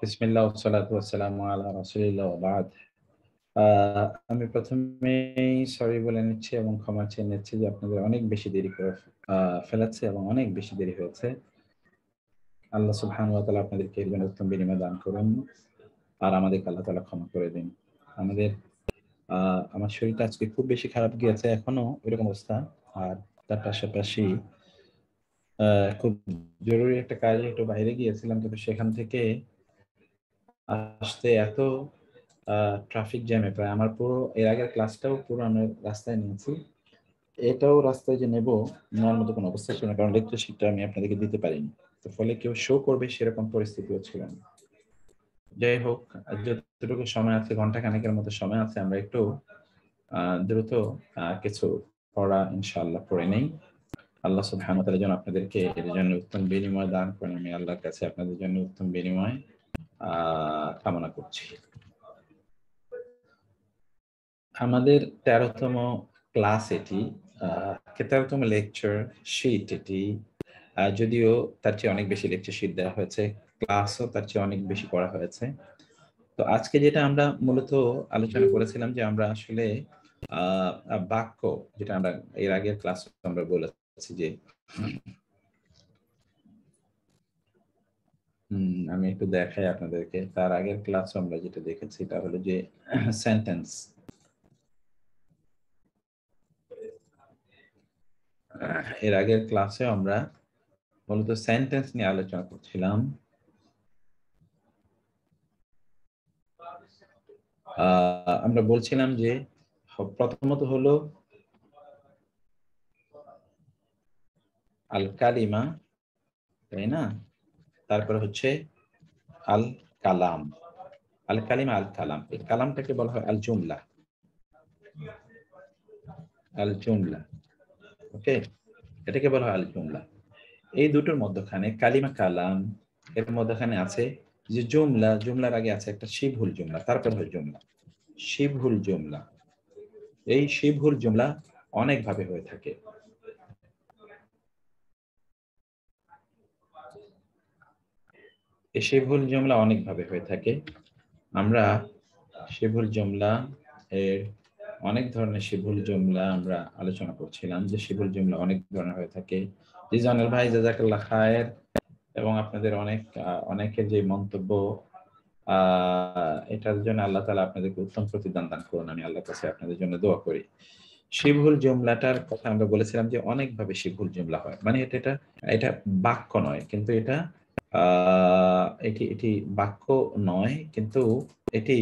বিসমিল্লাহ ওয়াসসালাতু ওয়াসসালামু আলা রাসূলিল্লাহ ওয়া বা'দ। আমি প্রথমেই সরি বলে নিচ্ছি এবং ক্ষমা চেয়ে নিচ্ছি যে আপনাদের অনেক বেশি দেরি করে ফেলেছি এবং অনেক বেশি দেরি হয়েছে। আল্লাহ সুবহানাহু ওয়া তাআলা আপনাদেরকে এর জন্য উত্তম বিনিময় দান করুন। আর আমাদেরকে আল্লাহ তাআলা ক্ষমা করে দিন। আমাদের আ আমার শরীরটা আজকে খুব বেশি খারাপ গিয়েছে। এখনো ওইরকম অবস্থা। আর তার পাশাপাশি আ খুব জরুরি একটা কাজে একটু বাইরে গিয়েছিলাম। কিন্তু সেখান থেকে আসতে এত আ ট্রাফিক জ্যামে প্রায় আমার পুরো এর আগের ক্লাসটাও পুরো আমি রাস্তায় নিয়েছি। এটাও রাস্তায় যে নেব, নেওয়ার মতো কোনো অবস্থা ছিল না। কারণ লেকচারশিটটা আমি আপনাদেরকে দিতে পারিনি। তো ফলে কেউ শো করবে সেরকম পরিস্থিতিও ছিল না। যাই হোক, যতটুকু সময় আছে ঘন্টা খানেকের মতো সময় আছে আমরা একটু দ্রুত কিছু পড়া ইনশাআল্লাহ পড়ে নেই। আল্লাহ সুবহানাহু ওয়া তাআলা যেন আপনাদেরকে এর জন্য উত্তম বিনিময় দান করেন। আমি আল্লাহর কাছে আপনাদের জন্য উত্তম বিনিময় আ কামনা করছি। আমাদের ১৩তম ক্লাস এটি। আ ১৩তম লেকচার শিট এটি। যদিও তার চেয়ে অনেক বেশি লেকচার শিট দেওয়া হয়েছে। ক্লাসও তার চেয়ে অনেক বেশি করা হয়েছে। তো আজকে যেটা আমরা মূলত আলোচনা করেছিলাম যে আমরা আসলে আ বাক্য যেটা আমরা এর আগের ক্লাসে আমরা বলেছি যে আমি একটু দেখাই আপনাদেরকে। তার আগের ক্লাসে আমরা যেটা দেখেছি তা হলো যে সেন্টেন্স। এর আগের ক্লাসে আমরা মূলত সেন্টেন্স নিয়ে আলোচনা করছিলাম। আমরা বলছিলাম যে প্রথমত হলো আল কালিমা, তাই না? তারপরে হচ্ছে আল কালাম। আল কালিমা, আল কালাম। এই কালামটাকে বলা হয় আল জুমলা। আল জুমলা। ওকে? এটাকে বলা হয় আল জুমলা। এই দুটোর মধ্যখানে কালিমা, কালাম এর মধ্যখানে আছে যে জুমলা, জুমলার আগে আছে একটা শিবহুল জুমলা, তারপর হয় জুমলা। শিবহুল জুমলা। এই শিবহুল জুমলা অনেকভাবে হয়ে থাকে। এই শিবহুল জুমলা অনেকভাবে হয়ে থাকে। আমরা শিবহুল জুমলা এর অনেক ধরনের শিবহুল জুমলা আমরা আলোচনা করছিলাম যে শিবহুল জুমলা অনেক ধরনের হয়ে থাকে। রিজওয়ানুল ভাই জাযাকাল্লাহ খায়ের এবং আপনাদের অনেকের যে মন্তব্য এটার জন্য আল্লাহ তাআলা আপনাদেরকে উত্তম প্রতিদান দান করুন। আমি আল্লাহর কাছে আপনাদের জন্য দোয়া করি। শিবহুল জুমলাটার কথা আমরা বলেছিলাম যে অনেকভাবে শিবহুল জুমলা হয়। মানে এটা বাক্য নয়। কিন্তু এটা আ এটি বাক্য নয়। কিন্তু এটি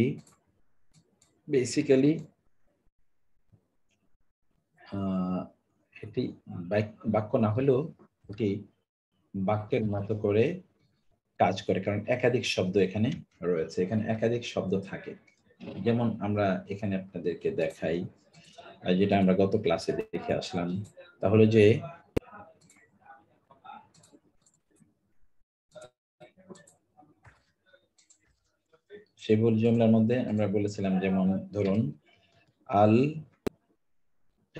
বেসিক্যালি আ এটি বাক্য না হলেও এটি বাক্যের মতো করে কাজ করে। কারণ একাধিক শব্দ এখানে রয়েছে। এখানে একাধিক শব্দ থাকে। যেমন আমরা এখানে আপনাদেরকে দেখাই, যেটা আমরা গত ক্লাসে দেখে আসলাম। তাহলে যে শিবহুল জুমলার মধ্যে আমরা বলেছিলাম যেমন ধরুন আল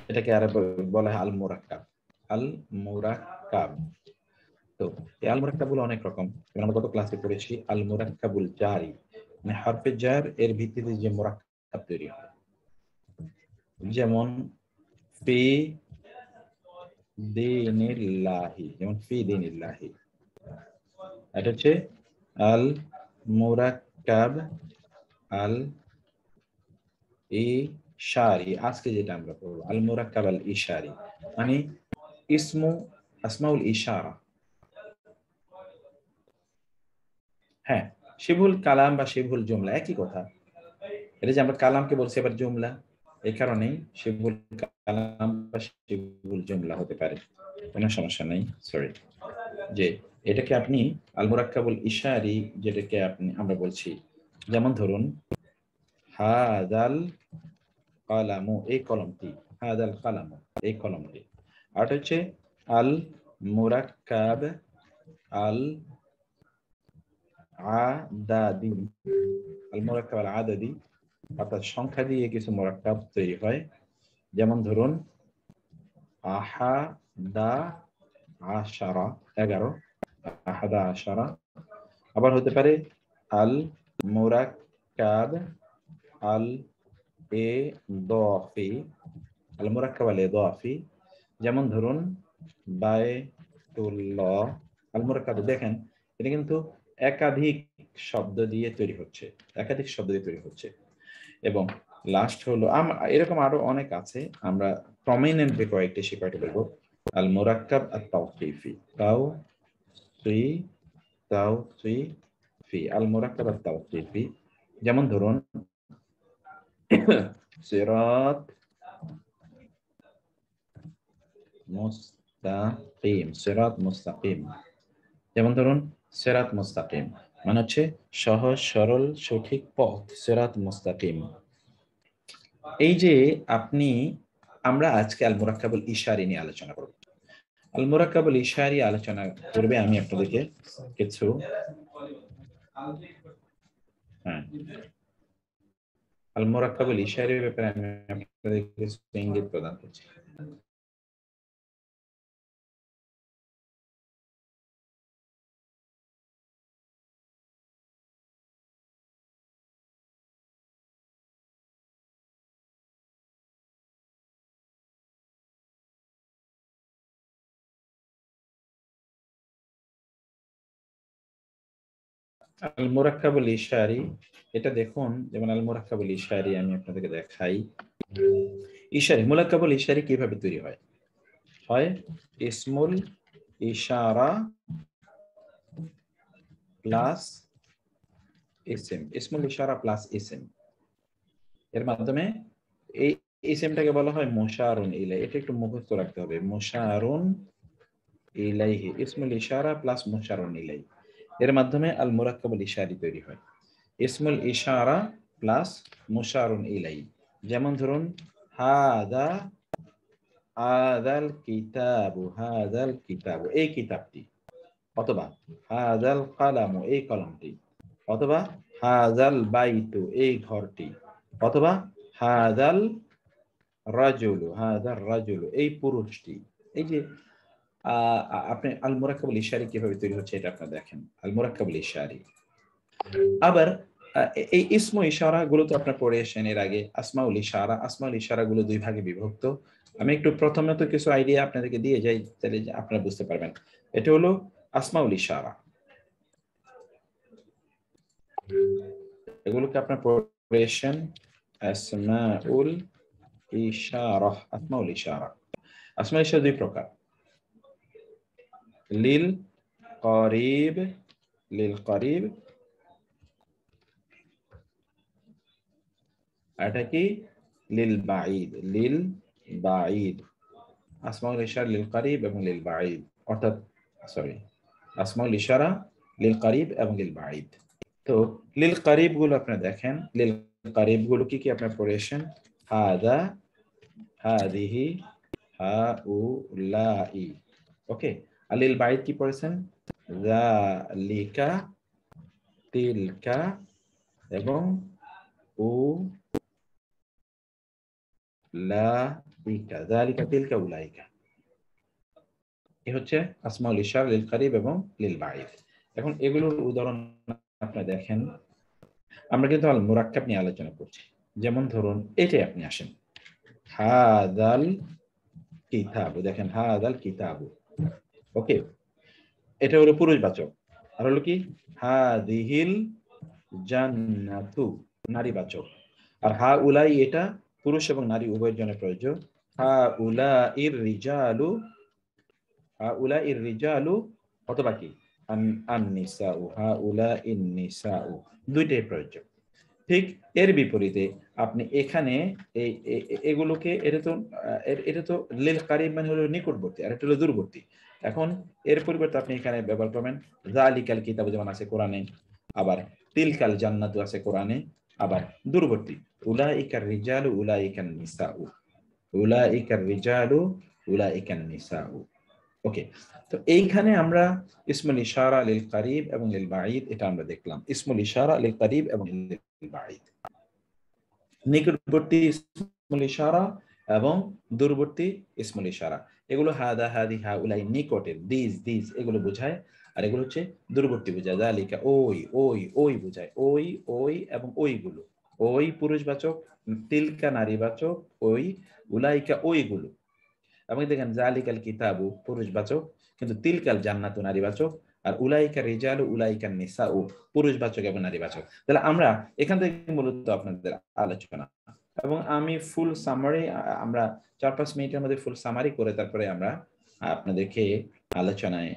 এটাকে আরো বলা হয় আল মুরাক্কাব। আল মুরাক্কাব। তো এই আল মুরাক্কাব গুলো অনেক রকম। যেমন আমরা গত ক্লাসে পড়েছি আল মুরাক্কাবুল জারি। মানে হরফে জার এর ভিত্তিতে যে মুরাক্কাব তৈরি হয়। যেমন ফি দীনিল্লাহি, যেমন ফি দীনিল্লাহি। এটা হচ্ছে আল মুরাক্কাব আল ইশারি। আজকে যেটা আমরা পড়ব আল মুরাক্কাব আল ইশারি মানে আসমাউল ইশারা। হ্যাঁ, শিবহুল কালাম বা শিবহুল জুমলা একই কথা। এটা যে আমরা কালামকে বলছি আবার জুমলা, এই কারণেই শিবহুল কালাম বা শিবহুল জুমলা হতে পারে। কোনো সমস্যা নেই। সরি। যে এটাকে আপনি আল মুরাক্কাবুল ইশারি যেটাকে আমরা বলছি। যেমন ধরুন হাদাল কালামু, এই কলমটি। হাদাল কালামু, এই কলমটি। আর হচ্ছে আল মুরাক্কাব আল আদাদি। আল মুরাক্কাব আল আদাদি অর্থাৎ সংখ্যা দিয়ে কিছু মুরাক্কাব তৈরি হয়। যেমন ধরুন আহাদা আশারা, 11। আহাদা আশারা। আবার হতে পারে আল মুরাক্কাব আল ইদাফি, আল মুরাক্কাব আল ইদাফি, যেমন ধরুন বাইতুল্লাহ। আল মুরাক্কাব দেখেন এটা কিন্তু একাধিক শব্দ দিয়ে তৈরি হচ্ছে, একাধিক শব্দ দিয়ে তৈরি হচ্ছে। এবং লাস্ট হলো এরকম আরো অনেক আছে, আমরা প্রমিনেন্টলি কয়েকটি সে কয়েকটি বলবো। আল মুরাক্কাব আত তাওকিফি, তাওকিফি, আল মুরাক্কাব আত তাওকিফি, যেমন ধরুন সিরাত মুস্তাকিম, সিরাত মুস্তাকিম, যেমন ধরুন সিরাত মুস্তাকিম মানে হচ্ছে সহজ সরল সঠিক পথ, সিরাত মুস্তাকিম। এই যে আপনি, আমরা আজকে আল মুরাক্কাবুল ইশারি নিয়ে আলোচনা করব। আল মুরাক্কাবুল ইশারি আলোচনা করবে আমি আপনাদেরকে কিছু আল মুরাক্কাবুল ইশারির ব্যাপারে আমি আপনাদেরকে কিছু ইঙ্গিত প্রদান করছি। আল মুরাক্কাবুল ইশারি, এটা দেখুন, যেমন আল মুরাক্কাবুল ইশারি আমি আপনাদেরকে দেখাই। ইশারি, মুরাক্কাবুল ইশারি কিভাবে তৈরি হয়? হয় ইসমুল ইশারা প্লাস ইসম, ইসমুল ইশারা প্লাস ইসম, এর মাধ্যমে এই ইসমটাকে বলা হয় মুশারুন ইলাই। এটা একটু মুখস্থ রাখতে হবে, মুশারুন ইলাইহি, ইসমুল ইশারা প্লাস মুশারুন ইলাই, এর মাধ্যমে আল মুরাক্কাবুল ইশারি তৈরি হয়। ইসমুল ইশারা প্লাস মুশারুন ইলাই, যেমন ধরুন হাদা হাদাল কিতাবু, হাদাল কিতাবু এই কিতাবটি, অথবা হাদাল কালামু এই কলমটি, অথবা হাদাল বাইতু এই ঘরটি, অথবা হাদাল রাজুলু, হাদার রাজুলু এই পুরুষটি। এই যে আপনি আল মুরাক্কাবুল ইশারি কিভাবে তৈরি হচ্ছে এটা আপনারা দেখেন, আল মুরাক্কাবুল ইশারি। আবার এই ইসমু ইশারা গুলো তো আপনারা পড়ে এসেছেন এর আগে। আসমাউল ইশারা, আসমাউল ইশারা গুলো দুই ভাগে বিভক্ত। আমি একটু প্রথমে তো কিছু আইডিয়া আপনাদেরকে দিয়ে যাই, তাহলে আপনারা বুঝতে পারবেন। এটা হলো আসমাউল ইশারা, এগুলোকে আপনারা পড়ে এসেছেন। আসমাউল ইশারা, আসমাউল ইশারা, আসমাউল ইশারা দুই প্রকার, লিল করিব, লিল করিব, এটা কি লিল বাঈদ, লিল বাঈদ। আসমাউল ইশারা লিল করিব এবং লিল বাঈদ, অর্থাৎ সরি, আসমাউল ইশারা লিল করিব এবং লিল বাঈদ। তো লিল করিব গুলো আপনারা দেখেন, লিল করিব গুলো কি কি আপনারা পড়েছেন? হাদা, হাদিহি, হাউলাই, ওকে। আর লিল বাঈদ কি পড়েছেন? যালিকা, তিলকা এবং উলাইকা, যালিকা তিলকা উলাইকা। এ হচ্ছে আসমাউল ইশারা লিল করিব এবং লিল বাঈদ। এখন এগুলোর উদাহরণ আপনারা দেখেন, আমরা কিন্তু আল মুরাক্কাব নিয়ে আলোচনা করছি। যেমন ধরুন এটাই আপনি আসেন, হাদাল কিতাবু, দেখেন হাদাল কিতাবু, ওকে, এটা হলো পুরুষবাচক। আর হলো কি হাদিহিল জান্নাতু, নারীবাচক। আর হাউলাই এটা পুরুষ এবং নারী উভয়ের জন্য প্রযোজ্য। হাউলাইর রিজালু, হাউলাইর রিজালু, অথবা কি আন-নিসাউ, হাউলাইন নিসাউ, দুইটাই প্রযোজ্য। ঠিক এর বিপরীতে আপনি এখানে এগুলোকে, এটা তো লিল কারিব মানে হলো নিকটবর্তী, আর এটা হলো দূরবর্তী। এখন এর পরিবর্তে আপনি এখানে ব্যবহার করবেন যালিকাল কিতাব, যেমন আছে কোরআনে, আবার তিলকাল জান্নাতু আছে কোরআনে, আবার দূরবর্তী উলাইকার রিজালু উলাইকান নিসাউ, উলাইকার রিজালু উলাইকান নিসাউ, ওকে। তো এইখানে আমরা ইসমুল ইশারা লিল করিব এবং লিল বাঈদ এটা আমরা দেখলাম, ইসমুল ইশারা লিল করিব এবং লিল বাঈদ, নিকটবর্তী ইসমুল ইশারা এবং দূরবর্তী ইসমুল ইশারা। এগুলো হাদা হাদি হা উলাই নিকটের, দিস এগুলো বোঝায়। আর এগুলো হচ্ছে দূরবর্তী বোঝায়, যালিকা ওই বোঝায়, ওই এবং ওইগুলো। ওই পুরুষবাচক, তিলকা নারীবাচক, ওই উলাইকা ওইগুলো। এবং দেখেন জালিকাল কিতাবু পুরুষবাচক, কিন্তু তিলকাল জান্নাতু নারীবাচক, আর উলাইকা রিজালু উলাইকা নিসাউ পুরুষবাচক এবং নারীবাচক। তাহলে আমরা এখান থেকে মূলত আপনাদের আলোচনা, এবং আমি ফুল সামারি, আমরা 4-5 মিনিটের মধ্যে ফুল সামারি করে তারপরে আমরা আপনাদেরকে আলোচনায়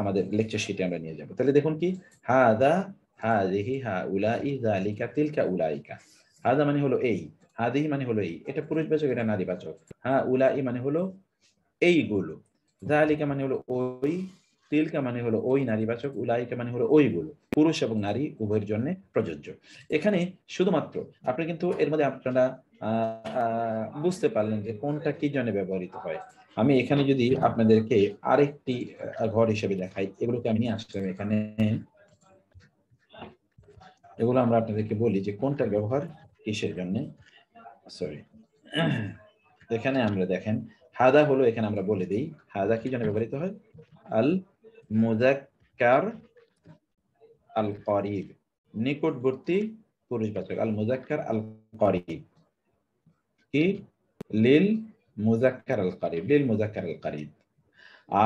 আমাদের লেকচার শিটে আমরা নিয়ে যাব। তাহলে দেখুন কি, হাদা হাদিহি হা উলাই যালিকা তিলকা উলাইকা। হাদা মানে হলো এই, হাদিহি মানে হলো এই, এটা পুরুষবাচক, এটা নারীবাচক। হ্যাঁ, উলাই মানে হলো এইগুলো, যালিকা মানে হলো ওই, তিলকা মানে হলো ওই নারীবাচক, উলাইকা মানে হলো ওইগুলো, পুরুষ এবং নারী উভয়ের জন্য প্রযোজ্য। এখানে শুধুমাত্র আপনি কিন্তু এর মধ্যে আপনারা বুঝতে পারলেন যে কোনটা কি জন্য ব্যবহৃত হয়। আমি এখানে যদি আপনাদেরকে আরেকটি ঘর হিসেবে দেখাই, এগুলোকে আমি নিয়ে আসলাম এখানে, এগুলো আমরা আপনাদেরকে বলি যে কোনটার ব্যবহার কিসের জন্য। সরি, এখানে আমরা দেখেন হাদা হলো, এখানে আমরা বলে দিই হাদা কি জন্য ব্যবহৃত হয়। আল মুযাক্কার আল করিব, নিকটবর্তী পুরুষবাচক, আল মুযাক্কার আল করিব কি, লিল মুযাক্কার আল করিব, লিল মুযাক্কার আল করিব।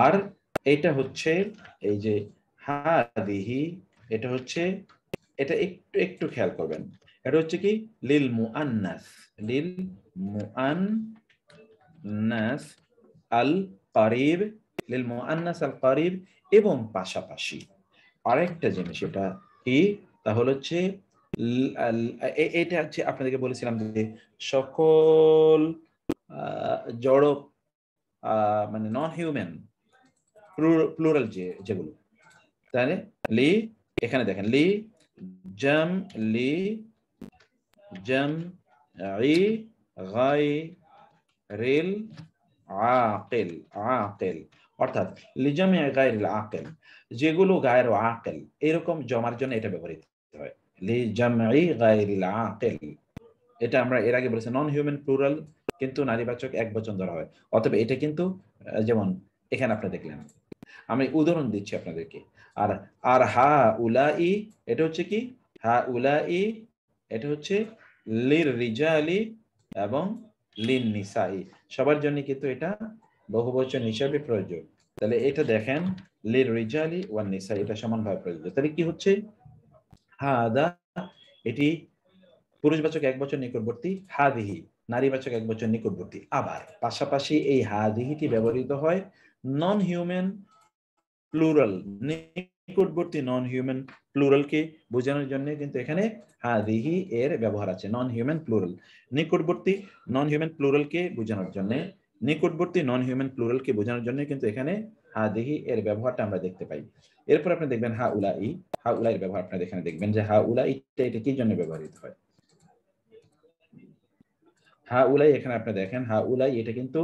আর এটা হচ্ছে এই যে হাদিহি, এটা হচ্ছে, এটা একটু একটু খেয়াল করবেন, এটা হচ্ছে কি লিল মুআন্নাস, লিল মুআন্নাস আল কারিব, লিল মুআন্নাস আল কারিব। এবং পাশাপাশি আরেকটা জিনিস, এটা কি, তাহলে হচ্ছে এটা হচ্ছে আপনাদেরকে বলেছিলাম যে সকল জড় মানে নন হিউম্যান প্লুরাল যেগুলো, তাহলে লি, এখানে দেখেন লি জাম, লি জাম ই গায়রিল আকিল, আকিল অর্থাৎ লিজামি গায়রিল আকিল, যেগুলো গায়র আকিল এরকম জমার জন্য এটা ব্যবহৃত হয়, লিজামি গায়রিল আকিল। এটা আমরা এর আগে বলেছি নন হিউম্যান প্লুরাল, কিন্তু নারীবাচক একবচন ধরা হয়। অতএব এটা কিন্তু যেমন এখানে আপনি দেখলেন, আমি উদাহরণ দিচ্ছি আপনাদেরকে। আর আর হা উলাই, এটা হচ্ছে কি, হা উলাই এটা হচ্ছে লির রিজালি এবং লিন নিসাই, সবার জন্য কিন্তু এটা বহুবচন হিসাবে প্রয়োজ্য। তাহলে এটা দেখেন লির রিজালি ওয়ান নিসাই, এটা সমানভাবে প্রযোজ্য। তাহলে কি হচ্ছে, হাদা এটি পুরুষবাচক একবচন নিকটবর্তী, হাদিহি নারীবাচক একবচন নিকটবর্তী। আবার পাশাপাশি এই হাদিহিটি ব্যবহৃত হয় নন হিউম্যান প্লুরাল, নিকটবর্তী নন হিউম্যান প্লুরালকে বোঝানোর জন্য কিন্তু এখানে হাদিহি এর ব্যবহার আছে। নন হিউম্যান প্লুরাল, নিকটবর্তী নন হিউম্যান প্লুরালকে বোঝানোর জন্য, নিকটবর্তী নন হিউম্যান প্লুরালকে বোঝানোর জন্য কিন্তু এখানে হাদিহি এর ব্যবহারটা আমরা দেখতে পাই। এরপর আপনি দেখবেন হা উলাই, হা উলাইয়ের ব্যবহার আপনারা এখানে দেখবেন যে হা উলাই এটা কি জন্য ব্যবহৃত হয়। হা উলাই এখানে আপনি দেখেন, হা উলাই এটা কিন্তু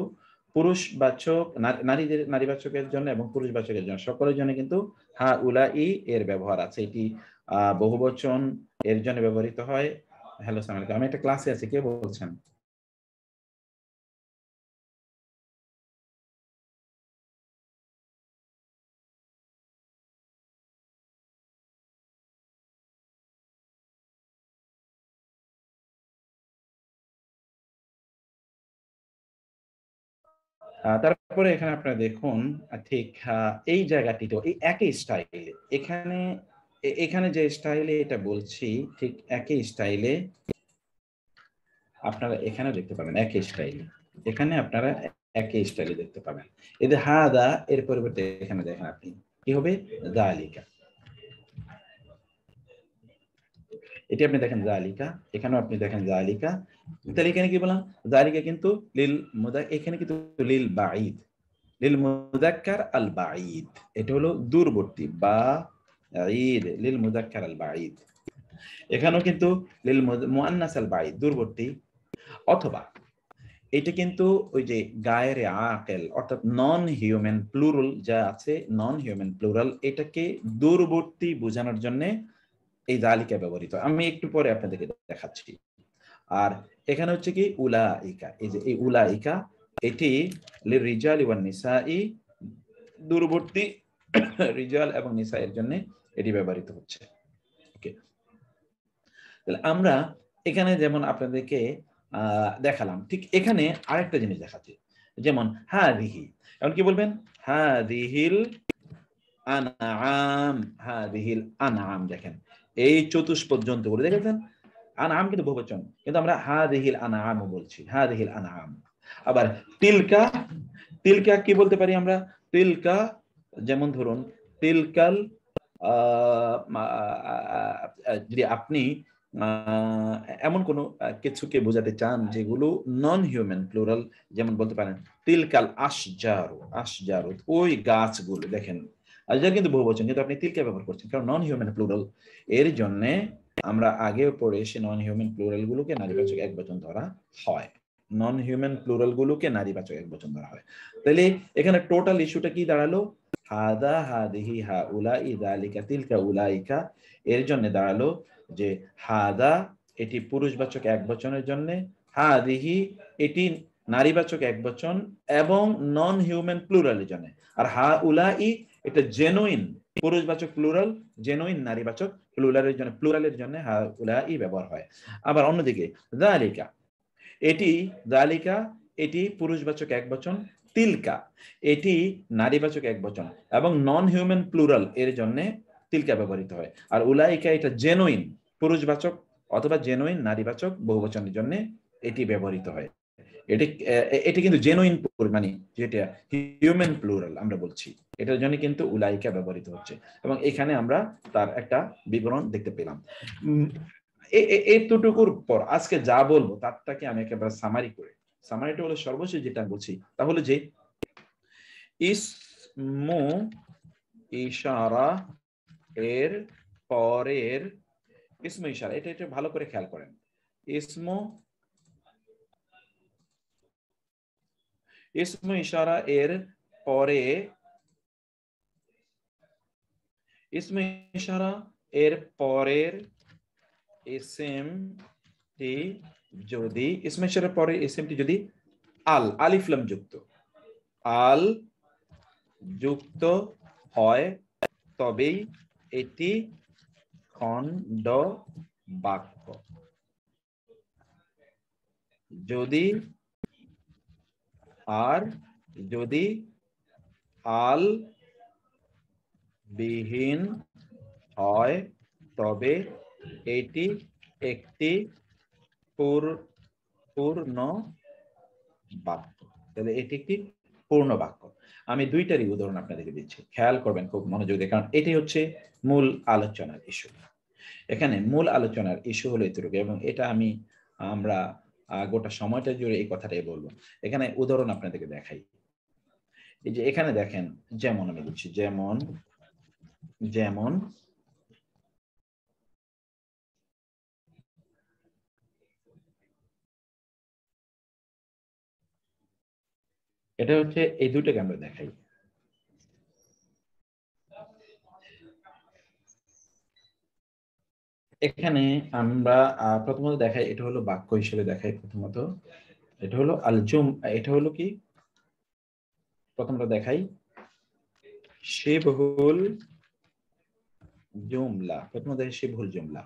পুরুষবাচক, নারীদের নারীবাচকের জন্য এবং পুরুষবাচকের জন্য সকলের জন্য কিন্তু হা উলাই এর ব্যবহার আছে। এটি বহুবচন এর জন্য ব্যবহৃত হয়। হ্যালো আসসালামু আলাইকুম, আমি একটা ক্লাসে আছি, কে বলছেন? তারপরে এখানে আপনারা দেখুন, ঠিক এই জায়গাটিতেও এই একই স্টাইলে, এখানে এখানে যে স্টাইলে এটা বলছি, ঠিক একই স্টাইলে আপনারা এখানে দেখতে পাবেন, একই স্টাইলে এখানে আপনারা একই স্টাইলে দেখতে পাবেন। এদের হাদা এর পরিবর্তে এখানে দেখেন আপনি কি হবে, যালিকা, এটি আপনি দেখেন যালিকা, এখানেও আপনি দেখেন যালিকা। তাহলে এখানে কি বললাম, যালিকা কিন্তু লিল এখানে কিন্তু লিল বাঈদ, লিল মুযাক্কার আল বাঈদ, এটা হলো দূরবর্তী বা ঈদ, লিল মুযাক্কার আল বাঈদ। এখানেও কিন্তু লিল মুআন্নাস আল বাঈদ দূরবর্তী। অথবা এটা কিন্তু ওই যে গায়ের আকেল অর্থাৎ নন হিউম্যান প্লুরাল যা আছে, নন হিউম্যান প্লুরাল এটাকে দূরবর্তী বোঝানোর জন্য এই যালিকা ব্যবহৃত। আমি একটু পরে আপনাদেরকে দেখাচ্ছি। আর এখানে হচ্ছে কি উলাইকা, এই যে এই উলাইকা, এটি লিরিজালি ওয়ান নিসাই, দূরবর্তী রিজাল এবং নিসা এর জন্য এটি ব্যবহৃত হচ্ছে। ওকে, তাহলে আমরা এখানে যেমন আপনাদেরকে দেখালাম, ঠিক এখানে আরেকটা জিনিস দেখাচ্ছি, যেমন হাদিহি, এখন কি বলবেন? হাদিহিল আনআম, হাদিহিল আনআম। দেখেন এই চতুষ্পদ জন্তুগুলো দেখেছেন, আনআম কিন্তু বহুবচন, কিন্তু আমরা হাদিহিল আনআম বলছি, হাদিহিল আনআম। আবার তিলকা, তিলকা কি বলতে পারি আমরা? তিলকা, যেমন ধরুন তিলকাল, যদি আপনি এমন কোনো কিছুকে বোঝাতে চান যেগুলো নন হিউম্যান প্লুরাল, যেমন বলতে পারেন তিলকাল আশজারু, আশজারু ওই গাছগুলো। দেখেন আশজার কিন্তু বহুবচন, কিন্তু আপনি তিলকা ব্যবহার করছেন কারণ নন হিউম্যান প্লুরাল। এর জন্য আমরা আগেও পড়ে এসে নন হিউম্যান প্লুরাল গুলোকে নারীবাচক একবচন ধরা হয়, নন হিউম্যান প্লুরাল গুলোকে নারীবাচক একবচন ধরা হয়। তাহলে এখানে টোটাল ইস্যুটা কি দাঁড়ালো? হাদা, হাদিহি, হাউলাই, যালিকা, তিলকা, উলাইকা। এর জন্য দাঁড়ালো যে হাদা এটি পুরুষবাচক একবচনের জন্য, হাদিহি এটি নারীবাচক একবচন এবং নন হিউম্যান প্লুরালের জন্য, আর হাউলাই এটা জেনুইন পুরুষবাচক প্লুরাল, জেনুইন নারীবাচক প্লুরালের জন্য হাউলাই ব্যবহার হয়। আবার অন্যদিকে যালিকা, এটি যালিকা এটি পুরুষবাচক একবচন, তিলকা এটি নারীবাচক একবচন এবং নন হিউম্যান প্লুরাল এর জন্য তিলকা ব্যবহৃত হয়। আর উলাইকা এটা জেনুইন পুরুষবাচক অথবা জেনুইন নারীবাচক বহুবচনের জন্য এটি ব্যবহৃত হয়। এটি এটি কিন্তু জেনুইন, মানে যেটা হিউম্যান প্লুরাল আমরা বলছি, এটার জন্য কিন্তু উলাইকা ব্যবহৃত হচ্ছে। এবং এখানে আমরা তার একটা বিবরণ দেখতে পেলাম। এতটুকুর পর আজকে যা বলবো তারটাকে আমি একেবারে সামারি করে, সামারিটা হলো সর্বশেষ যেটা বলছি, তাহলে যে ইসমু ইশারা এর পরের, ইসমু ইশারা, এটা একটু ভালো করে খেয়াল করেন। ইসমু ইশারা এর পরে, ইসমু ইশারা এর পরের ইসমটি যদি, ইসমু ইশারার পরে ইসমটি যদি আলিফ লাম যুক্ত, আল যুক্ত হয়, তবেই এটি খণ্ড বাক্য। যদি আল বিহীন হয় তবে এটি একটি পূর্ণ বাক্য। তাহলে এটি একটি পূর্ণ বাক্য। আমি দুইটারই উদাহরণ আপনাদেরকে দিচ্ছি, খেয়াল করবেন খুব মনোযোগ দিয়ে, কারণ এটি হচ্ছে মূল আলোচনার ইস্যু। এখানে মূল আলোচনার ইস্যু হলো এতটুকু, এবং এটা আমরা গোটা সময়টা জুড়ে এই কথাটাই বলবো। এখানে উদাহরণ আপনাদেরকে দেখাই। এই যে এখানে দেখেন, যেমন আমি দিচ্ছি, যেমন এটা হচ্ছে, এই দুটোকে আমরা দেখাই। এখানে আমরা প্রথমত দেখাই, এটা হলো বাক্য হিসেবে দেখাই। প্রথমত এটা হলো এটা হলো কি, প্রথমত দেখাই শিবহুল জুমলা, প্রথমত দেখি শিবহুল জুমলা,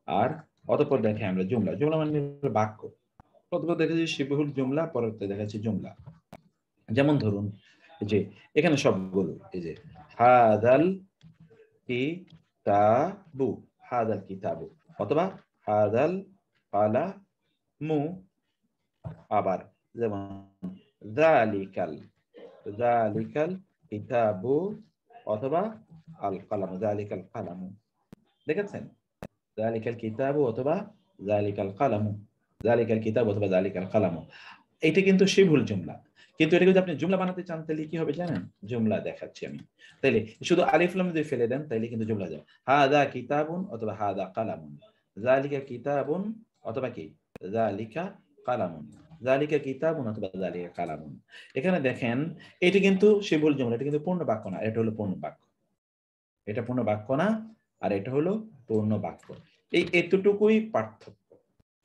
আর অতঃপর দেখে আমরা জুমলা। জুমলা মানে বাক্য। প্রথমত দেখেছি শিবহুল জুমলা, পরবর্তী দেখাচ্ছি জুমলা। যেমন ধরুন যে এখানে সবগুলো, এই যে হাদাল কিতাবু, হাদাল কিতাবু, অথবা হাদাল কালামু। আবার যেমন যালিকাল কিতাবু অথবা আল কালামু, যালিকাল কালামু। দেখেছেন, যালিকাল কিতাবু অথবা যালিকাল কালামু, যালিকাল কিতাবু অথবা যালিকাল কালামু। এটা কিন্তু শিবহুল জুমলা। কিন্তু এটা যদি আপনি জুমলা বানাতে চান তাহলে কি হবে জানেন? জুমলা দেখাচ্ছি আমি। তাইলে শুধু আলিফ লাম যদি ফেলে দেন তাইলে কিন্তু জুমলা যায়। হাদা কিতাবুন অথবা হাদা কালামুন, যালিকা কিতাবুন অথবা কি যালিকা কালামুন, যালিকা কিতাবুন অথবা যালিকা কালামুন। এখানে দেখেন এটা কিন্তু শিবহুল জুমলা, এটা কিন্তু পূর্ণ বাক্য না, এটা হলো পূর্ণ বাক্য। এটা পূর্ণ বাক্য না, আর এটা হলো পূর্ণ বাক্য। এই এতটুকুই পার্থক্য,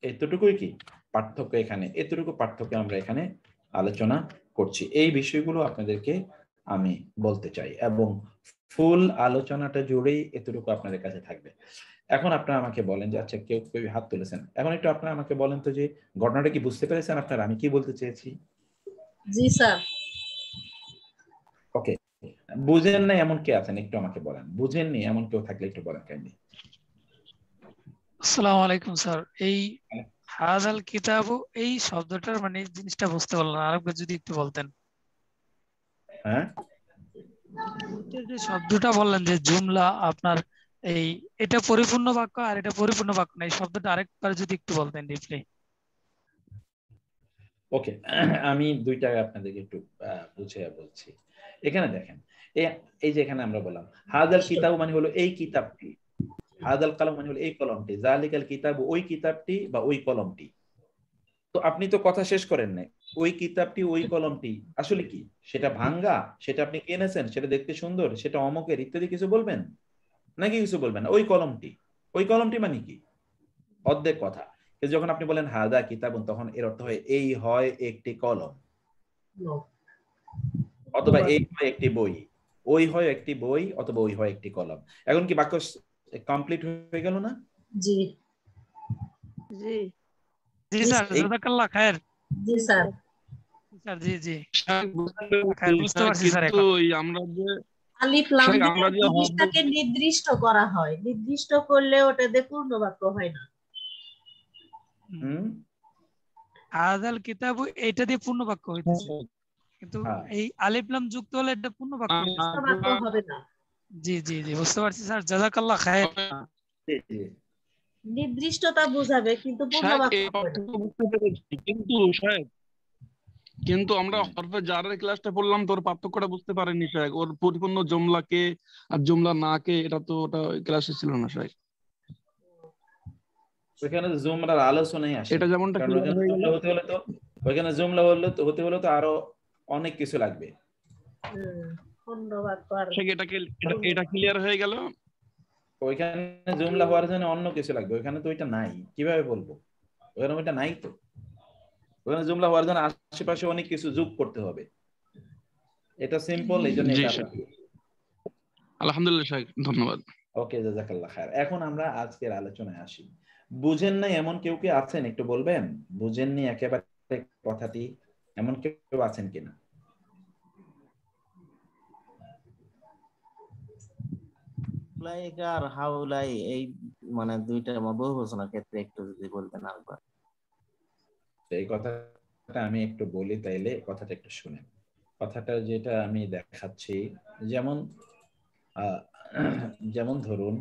এতটুকুই কি পার্থক্য এখানে, এতটুকু পার্থক্য আমরা এখানে আলোচনা করছি। এই বিষয়গুলো আপনাদেরকে আমি বলতে চাই এবং ফুল আলোচনাটা জুড়েই এতটুকু আপনাদের কাছে থাকবে। এখন আপনারা আমাকে বলেন যে আচ্ছা কেউ কেউ হাত তুলেছেন, এখন একটু আপনারা আমাকে বলেন তো যে ঘটনাটা কি বুঝতে পেরেছেন আপনারা আমি কি বলতে চেয়েছি? জি স্যার। ওকে, বুঝেন না এমন কে আছেন একটু আমাকে বলেন, বুঝেননি এমন কেউ থাকলে একটু বলেন কাইন্ডলি। আসসালামু আলাইকুম স্যার। এই হাযাল কিতাব এই শব্দটার মানে জিনিসটা বুঝতে পারলাম না, আরেকবার যদি একটু বলতেন। হ্যাঁ, যে শব্দটা বললেন যে জুমলা আপনার এই এটা পরিপূর্ণ বাক্য আর এটা পরিপূর্ণ বাক্য না, এই শব্দটা আরেকবার যদি একটু বলতেন ডিপলি। ওকে, আমি দুইটা আপনাদেরকে একটু বুঝিয়ে বলছি। এখানে দেখেন, এই যে এখানে আমরা বললাম হাযাল কিতাব মানে হলো এই কিতাবটি, হাযাল কলম মানে হলো এই কলমটি, যালিকাল কিতাব ওই কিতাবটি বা ওই কলমটি। তো আপনি তো কথা শেষ করেন নাই, ওই কিতাবটি ওই কলমটি আসলে কি? সেটা ভাঙ্গা, সেটা আপনি কিনেছেন, সেটা দেখতে সুন্দর, সেটা অমকের ইত্যাদি কিছু বলবেন নাকি কিছু বলবেন না? ওই কলমটি, ওই কলমটি মানে কি? অর্ধেক কথা। যখন আপনি বলেন হাদা কিতাবুন তখন এর অর্থ হয় এই হয় একটি কলম, অথবা এই হয় একটি বই, ওই হয় একটি বই, অথবা ওই হয় একটি কলম। এখন কি বাক্য কমপ্লিট হয়ে গেল না? জি জি জি স্যার, জাযাকাল্লাহ খায়ের। জি স্যার। স্যার জি জি বুঝতে স্যার, পারছি স্যার। কিন্তু এখন আমরা যে আলিফ লাম দিয়ে আমরা যে জিনিসটাকে নির্দিষ্ট করা হয়, নির্দিষ্ট করলে ওটা দিয়ে পূর্ণ বাক্য হয় না। হাযাল কিতাব এটা দিয়ে পূর্ণ বাক্য হইতেছে, কিন্তু এই আলিফ লাম যুক্ত হলে এটা পূর্ণ বাক্য হবে না। জি জি জি বুঝতে পারছি স্যার, জাযাকাল্লাহ খায়ের। নির্দিষ্টতা বোঝাবে কিন্তু পূর্ণ বাক্য হবে না। কিন্তু আমরা হরফে জারের ক্লাসটা পড়লাম, তোর পার্থক্যটা বুঝতে পারিনি শায়েখ। ওর পরিপূর্ণ জুমলাকে আর জুমলা নাকে, এটা তো ওটা ক্লাসে ছিল না শায়েখ। ওইখানে জুমলার আলোচনাই আসে, এটা যেমনটা কারণ ওইখানে জুমলা হতে হলে তো, ওইখানে জুমলা হতে হলে তো আরো অনেক কিছু লাগবে। পূর্ণ বাক্য আর এটা ক্লিয়ার হয়ে গেল। ওইখানে জুমলা হওয়ার জন্য অন্য কিছু লাগবে, ওইখানে তো ওইটা নাই, কিভাবে বলবো? ওইখানে ওইটা নাই তো। ওখানে জুমলা হওয়ার জন্য আশেপাশে অনেক কিছু যোগ করতে হবে, এটা সিম্পল, এই জন্য এটা। আলহামদুলিল্লাহ শায়েখ, ধন্যবাদ। ওকে, জাযাকাল্লাহ খায়ের। এখন আমরা আজকের আলোচনায় আসি। বুঝেন নাই এমন কেউ কি আছেন একটু বলবেন? বুঝেননি একেবারে কথাটি এমন কেউ আছেন কিনা? উলাইকা আর হাউলাই এই মানে দুইটা বহুবচনের ক্ষেত্রে একটু যদি বলতেন আরেকবার। এই কথাটা আমি একটু বলি, তাইলে কথাটা একটু শুনেন। কথাটা যেটা আমি দেখাচ্ছি, যেমন ধরুন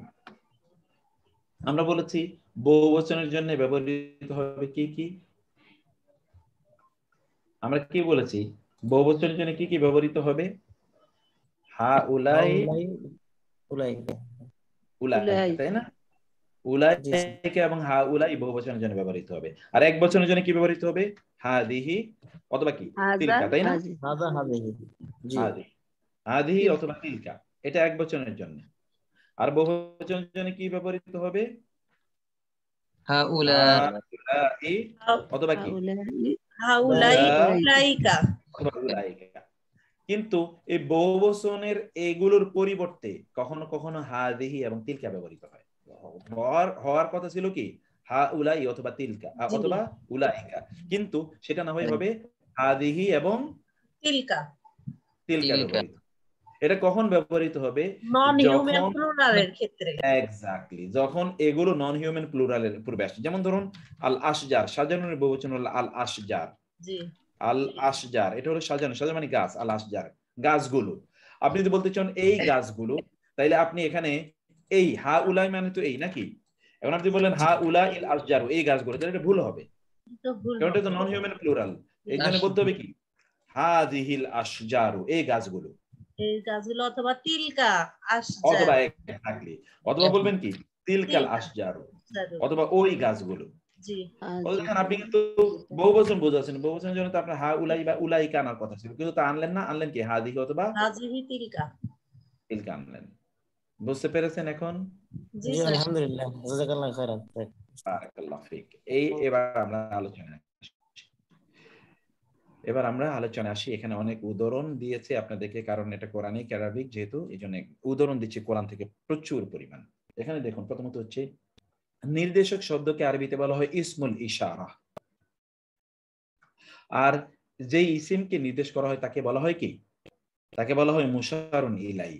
আমরা বলেছি বহুবচনের জন্য ব্যবহৃত হবে কি কি? আমরা কি বলেছি বহুবচনের জন্য কি কি ব্যবহৃত হবে? হাউলাই, উলাইকা, তাই না? উলাইকা এবং হাউলাই বহুবচনের জন্য ব্যবহৃত হবে। আর এক বচনের জন্য কি ব্যবহৃত হবে? হাদিহি অথবা কি তিলকা, তাই না? হাদিহি অথবা তিলকা, এটা এক বচনের জন্য। আর বহুবচনের জন্য কি ব্যবহৃত হবে? হাউলাই অথবা কি উলাইকা। কিন্তু এই বহুবচনের এগুলোর পরিবর্তে কখনো কখনো হাদিহি এবং তিলকা ব্যবহৃত হয়। হওয়ার কথা ছিল কি হাউলাই অথবা তিলকা অথবা উলাইকা, কিন্তু সেটা না হয়ে হবে হাদিহি এবং তিলকা ব্যবহৃত। এটা কখন ব্যবহৃত হবে? নন হিউম্যান প্লুরালের ক্ষেত্রে। এক্স্যাক্টলি, যখন এগুলো নন হিউম্যান প্লুরালের পূর্বে আসে। যেমন ধরুন আল আশজার, সাজানোর বহুবচন হলো আল আশজার। জি, আল আশজার এটা হলো সাজানো, সাজানো মানে গাছ। আল আশজার গাছগুলো। আপনি যদি বলতে চান এই গাছগুলো, তাইলে আপনি এখানে এই হা উলাই মানে তো এই নাকি? এখন আপনি বললেন হা উলা ইল আশজারু, এই গাছগুলো, তাহলে এটা ভুল হবে, কারণ এটা তো নন হিউম্যান প্লুরাল। এই জন্য বলতে হবে কি হাযিহিল আশজারু, এই গাছগুলো, এই গাছগুলো, অথবা তিলকা আশজার, অথবা এক্স্যাক্টলি, অথবা বলবেন কি তিলকাল আশজারু, অথবা ওই গাছগুলো। জি, দেখেন আপনি কিন্তু বহুবচন বোঝাচ্ছেন, বহুবচনের জন্য তো আপনার হা উলাই বা উলাইকা আনার কথা ছিল, কিন্তু তা আনলেন না, আনলেন কি হাদিহি অথবা হাযিহি তিলকা আনলেন। বুঝতে পেরেছেন এখন? জি, আলহামদুলিল্লাহ, জাযাকাল্লাহু খাইরান। বারাকাল্লাহু ফিক। এবার আমরা আলোচনায় আসি। এখানে অনেক উদাহরণ দিয়েছে আপনাদেরকে, কারণ এটা কোরআনিক আরবিক যেহেতু, এই জন্য উদাহরণ দিচ্ছি কোরআন থেকে প্রচুর পরিমাণ। এখানে দেখুন, প্রথমত হচ্ছে নির্দেশক শব্দকে আরবিতে বলা হয় ইসমুল ইশারা, আর যেই ইসিমকে নির্দেশ করা হয় তাকে বলা হয় কি? তাকে বলা হয় মুশারুন ইলাই,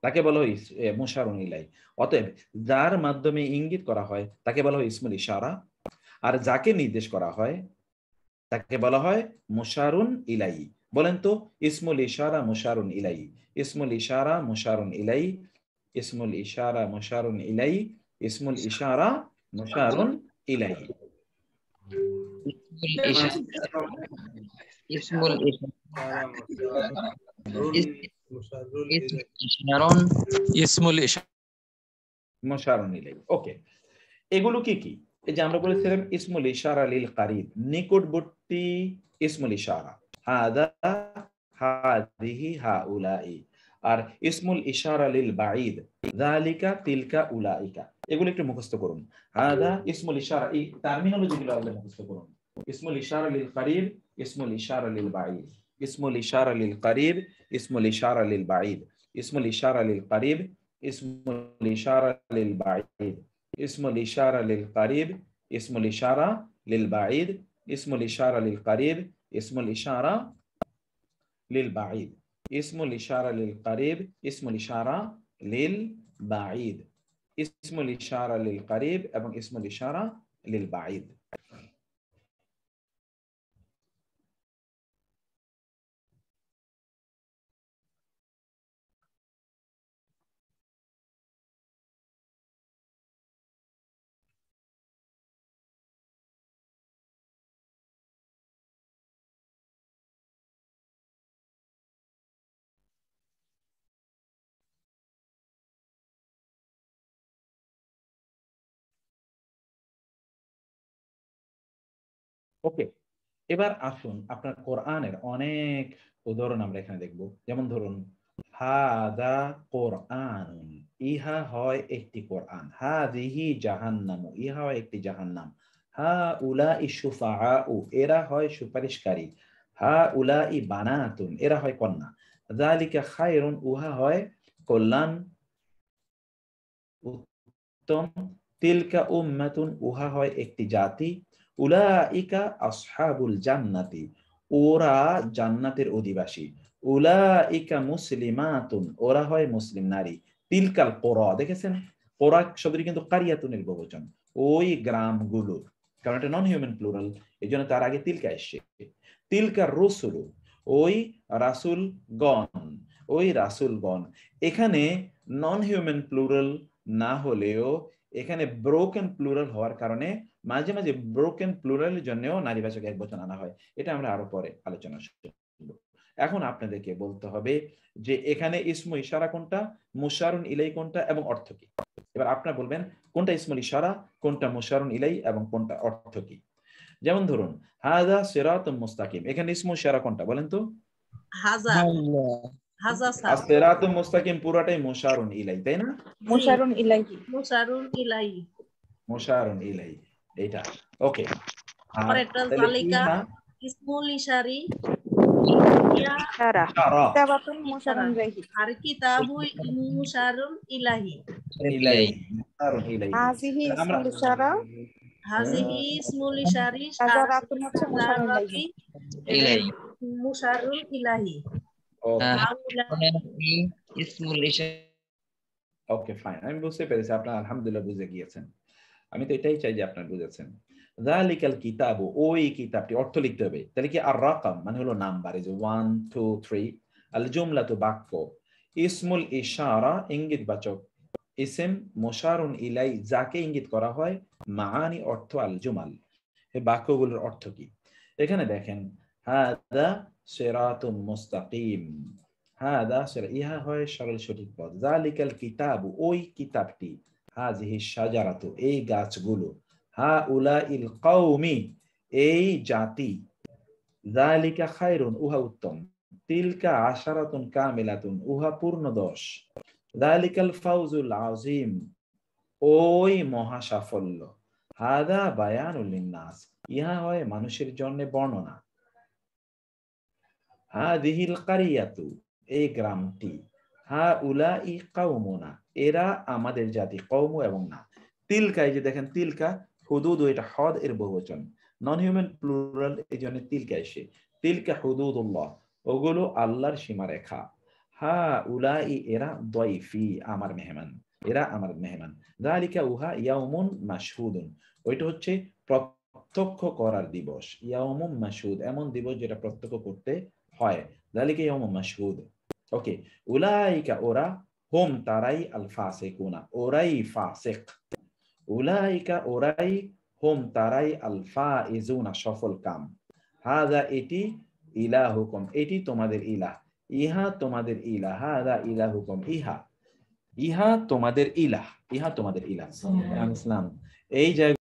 তাকে বলা হয় মুশারুন ইলাই। অতএব যার মাধ্যমে ইঙ্গিত করা হয় তাকে বলা হয় ইসমুল ইশারা, আর যাকে নির্দেশ করা হয় তাকে বলা হয় মুশারুন ইলাই। বলেন তো, ইসমুল ইশারা মুশারুন ইলাই, ইসমুল ইশারা মুশারুন ইলাই, ইসমুল ইশারা মুশারুন ইলাই, ইসমুল ইশারা মুশারুন ইলাই। মুশারুন ইলাই। ওকে, এগুলো কি কি? এই যে আমরা বলেছিলাম ইসমুল ইশারা লিল কারিব, নিকটবর্তী ইসমুল ইশারা, হাদা হাদিহি হাউলাই। আর ইসমুল ইশারা লিল বাঈদ, যালিকা তিলকা উলাইকা। এগুলো একটু মুখস্থ করুন। হাদা ইসমুল ইশারা, এই টার্মিনোলজিগুলো আগে মুখস্থ করুন। ইসমুল ইশারা লিল কারিব, ইসমুল ইশারা লিল বাঈদ, ইসমুল ইশারা লিল কারিব, ইসমুল ইশারা লিল বাঈদ, ইসমুল ইশারা লিল কারিব, ইসমুল ইশারা লিল বাঈদ, ইসমুল ইশারা লিল কারিব, ইসমুল ইশারা লিল বাঈদ, ইসমুল ইশারা লিল কারিব, ইসমুল ইশারা লিল বাঈদ, ইসমুল ইশারা লিল কারিব, ইসমুল ইশারা লিল বাঈদ, ইসমুল ইশারা লিল কারিব এবং ইসমুল ইশারা লিল বাঈদ। ওকে, এবার আসুন আপনার কোরআনের অনেক উদাহরণ আমরা এখানে দেখব। যেমন ধরুন, হাদা কোরআনুন, ইহা হয় একটি কোরআন। হাদিহি জাহান্নামু, ইহা হয় একটি জাহান্নাম। হাউলাই শুফাআউ, এরা হয় সুপারিশকারী। হাউলাই বানাতুন, এরা হয় কন্যা। যালিকা খায়রুন, উহা হয় কল্যাণ উত্তম। তিলকা উম্মাতুন, উহা হয় একটি জাতি। উলাইকা আসহাবুল জান্নাতি, ওরা জান্নাতের অধিবাসী। উলাইকা মুসলিমাতুন, ওরা হয় মুসলিম নারী। তিলকাল কোরা, দেখেছেন কোরা শব্দটি কিন্তু কারিয়াতুনের বহুবচন, ওই গ্রামগুলো, কারণ এটা নন হিউম্যান প্লুরাল, এই জন্য তার আগে তিলকা এসছে। তিলকা রসুলু, ওই রাসূলগণ, ওই রাসূলগণ। এখানে নন হিউম্যান প্লুরাল না হলেও এখানে ব্রোকেন প্লুরাল হওয়ার কারণে মাঝে মাঝে ব্রোকেন প্লুরালের জন্যও নারীবাচক একবচন আনা হয়। এটা আমরা আরো পরে আলোচনা করব। এখন আপনাদেরকে বলতে হবে যে এখানে ইসমু ইশারা কোনটা, মুশারুন ইলাই কোনটা এবং অর্থ কি। এবার আপনারা বলবেন কোনটা ইসমুল ইশারা, কোনটা মুশারুন ইলাই এবং কোনটা অর্থ কি। যেমন ধরুন, হাযা সিরাতুম মুস্তাকিম, এখানে ইসমু ইশারা কোনটা বলেন তো? হাজা, হাজা স্যার। সিরাতুম মুস্তাকিম পুরাটাই মুশারুন ইলাই, তাই না? মুশারুন ইলাইহি, মুশারুন ইলাইহি, মুশারুন ইলাই, এইটা। ওকে, আর পরেরটা তাহলে যালিকা ইহা ইসমুল ইশারি, ইশারা, কিতাবাতুন মুশারুন ইলাইহি, আর কিতাবু মুশারুন ইলাইহি। ইলাই, মুশারুন ইলাই। হাযিহি আমরা ইসমুল ইশারা, হাযিহি ইসমুল ইশারি, হাজারাতুন হচ্ছে মুশারুন ইলাইহি। ইলাইহি, মুশারুন ইলাইহি। ওকে ফাইন, আমি বুঝতে পেরেছি, আপনার আলহামদুলিল্লাহ বুঝে গিয়েছেন। আমি তো এটাই চাই যে আপনারা বুঝেছেন। যালিকাল কিতাবু, ওই কিতাবটি, অর্থ লিখতে হবে। তাহলে কি আর রাকাম মানে হলো নাম্বার, এই যে 1 2 3। আল জুমলাতু বাক্য। ইসমুল ইশারা ইঙ্গিতবাচক। ইসম মুশারুন ইলাই, যাকে ইঙ্গিত করা হয়। মাআনি অর্থ, আল জুমাল, এই বাক্যগুলোর অর্থ কি। এখানে দেখেন, হাদা সিরাতুম মুস্তাকিম, হাদা সিরাত, ইহা হয় সরল সঠিক পথ। যালিকাল কিতাবু, ওই কিতাবটি। হাযিহি শাজারাতু, এই গাছগুলো। হাউলাইল কওমি, এই জাতি। যালিকা খায়রুন, উহা উত্তম। তিলকা আশারাতুন কামিলাতুন, উহা পূর্ণ 10। যালিকাল ফাউজুল আযীম, ওই মহা সাফল্য, হাদা বায়ানুল লিন্নাস, ইহা হয় মানুষের জন্য বর্ণনা, হাদিহিল কারিয়াতু, এই গ্রামটি, হাউলাই কাউমুনা, এরা আমাদের জাতি, কওম এবং না। তিলকা, এই যে দেখেন তিলকা, হুদুদ, এটা হদ এর বহুবচন, নন হিউম্যান প্লুরাল, এই জন্য তিলকা এসে, তিলকা হুদুদুল্লাহ, ওগুলো আল্লাহর সীমারেখা, হাউলাই, এরা, দয়ফি, আমার মেহমান, এরা আমার মেহমান, যালিকা, উহা, ইয়াউমুন মাশহুদুন, ওইটা হচ্ছে প্রত্যক্ষ করার দিবস, ইয়াউমুন মাশহুদ, এমন দিবস যেটা প্রত্যক্ষ করতে হয়, যালিকা ইয়াউমুন মাশহুদ। ওকে, উলাইকা, ওরা, হুম, তারাই, আল ফাসিকুনা, ওরাই ফাসিক, উলাইকা, ওরাই, হুম, তারাই, আল ফাইজুনা, সফল কাম, হাযা, এটি, ইলাহুকুম, এটি তোমাদের ইলাহ, ইহা তোমাদের ইলাহ, হাযা ইলাহুকুম, ইহা, ইহা তোমাদের ইলাহ, ইহা তোমাদের ইলাহ। ইসলাম, এই জায়গায়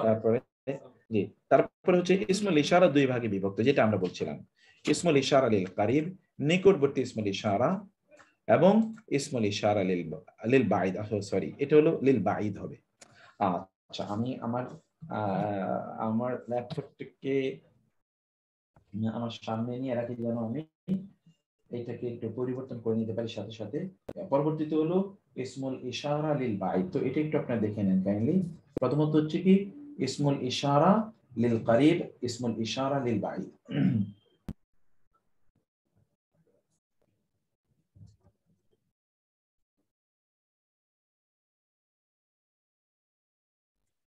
তারপরে, জি, তারপরে হচ্ছে ইসমুল ইশারা দুই ভাগে বিভক্ত, যেটা আমরা বলছিলাম, ইসমুল ইশারা লিল কারিব, নিকটবর্তী ইসমুল ইশারা, এবং ইসমুল ইশারা লিল লিল বাঈদ, সরি, এটা হলো লিল বাঈদ হবে। আচ্ছা, আমি আমার আমার ল্যাপটপটাকে আমার সামনে নিয়ে রাখি, যেন আমি এটাকে একটু পরিবর্তন করে নিতে পারি সাথে সাথে। পরবর্তীতে হলো ইসমুল ইশারা লিল বাঈদ, তো এটা একটু আপনারা দেখে নেন কাইন্ডলি। প্রথমত হচ্ছে কি ইসমুল ইশারা লিল কারিব, ইসমুল ইশারা লিল বাঈদ।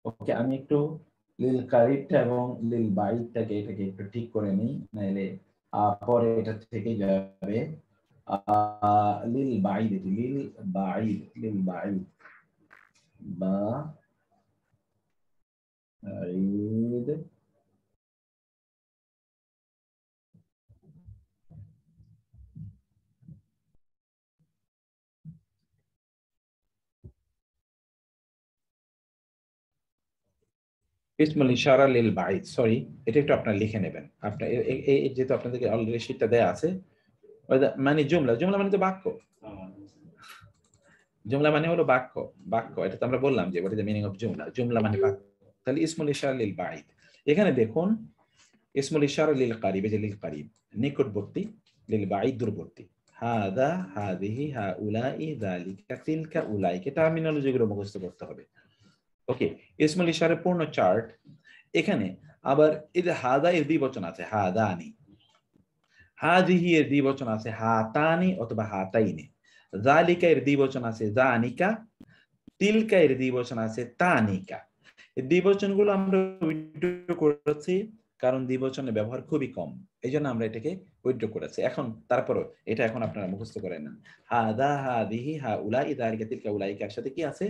ওকে, আমি একটু লিল কারিবটা এবং লিল বাঈদটাকে, এটাকে একটু ঠিক করে নিই, নাইলে পরে এটা থেকে যাবে। লিল বাঈদ, লিল বাঈদ, লিল বাঈদ, বা ঈদ, ইসমুল ইশারা লিল বাঈদ, সরি, এটা একটু আপনারা লিখে নেবেন। আপনার যেহেতু আপনাদেরকে অলরেডি শীটটা দেয়া আছে, মানে জুমলা, জুমলা মানে তো বাক্য, জুমলা মানে হলো বাক্য, বাক্য, এটা তো আমরা বললাম যে what is the meaning of jumla, জুমলা মানে বাক্য। তাহলে ইসমুল ইশারা লিল বাঈদ, এখানে দেখুন ইসমুল ইশারা লিল কারিব, এই যে লিল কারিব নিকটবর্তী, লিল বাঈদ দূরবর্তী, হাদা, হাদিহি, হাউলাই, যালিকা, তিলকা, উলাইকা, টার্মিনোলজি গুলো মুখস্থ করতে হবে। ওকে, ইসমুল ইশারার পূর্ণ চার্ট এখানে। আবার এই যে হাদা এর দ্বিবচন আছে হাদানি, হাদিহি এর দ্বিবচন আছে হাতানি অথবা হাতাইনি, যালিকা এর দ্বিবচন আছে জানিকা, তিলকা এর দ্বিবচন আছে তানিকা। এই দ্বিবচন গুলো আমরা উইথড্র করেছি কারণ দ্বিবচনের ব্যবহার খুবই কম, এই জন্য আমরা এটাকে উইথড্র করেছি। এখন তারপরও এটা এখন আপনারা মুখস্থ করে নেন, হাদা, হাদিহি, হাউলাই, যালিকা, তিলকা, উলাইকার সাথে কি আছে,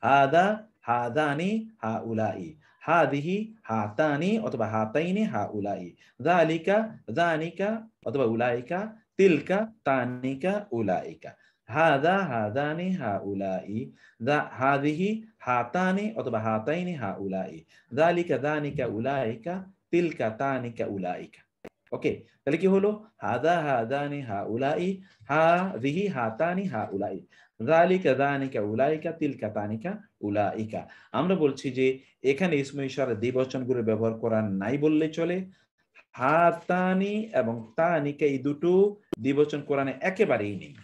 হাদা, হাদানি, হাউলাই, হাদিহি, হাতানি অথবা হাতাইনি, হাউলাই, যালিকা, যানিকা অথবা উলাইকা, তিলকা, তানিকা, উলাইকা, হাদা, হাদানি, হাউলাই, হাদিহি, হাতানি অথবা হাতাইনি, হাউলাই, যালিকা, যানিকা, উলাইকা, তিলকা, তানিকা, উলাইকা। ওকে, তাহলে কি হলো, হাদা, হাদানি, হাউলাই, হাদিহি, হাতানি, হাউলাই, যালিকা, যানিকা, উলাইকা, তিলকা, তানিকা, উলাইকা। আমরা বলছি যে এখানে ইসমে ইশারা দ্বিবচনগুলো ব্যবহার করা নাই বললে চলে। হাতানি এবং তানিকা এই দুটো দ্বিবচন কোরআনে একেবারেই নেই,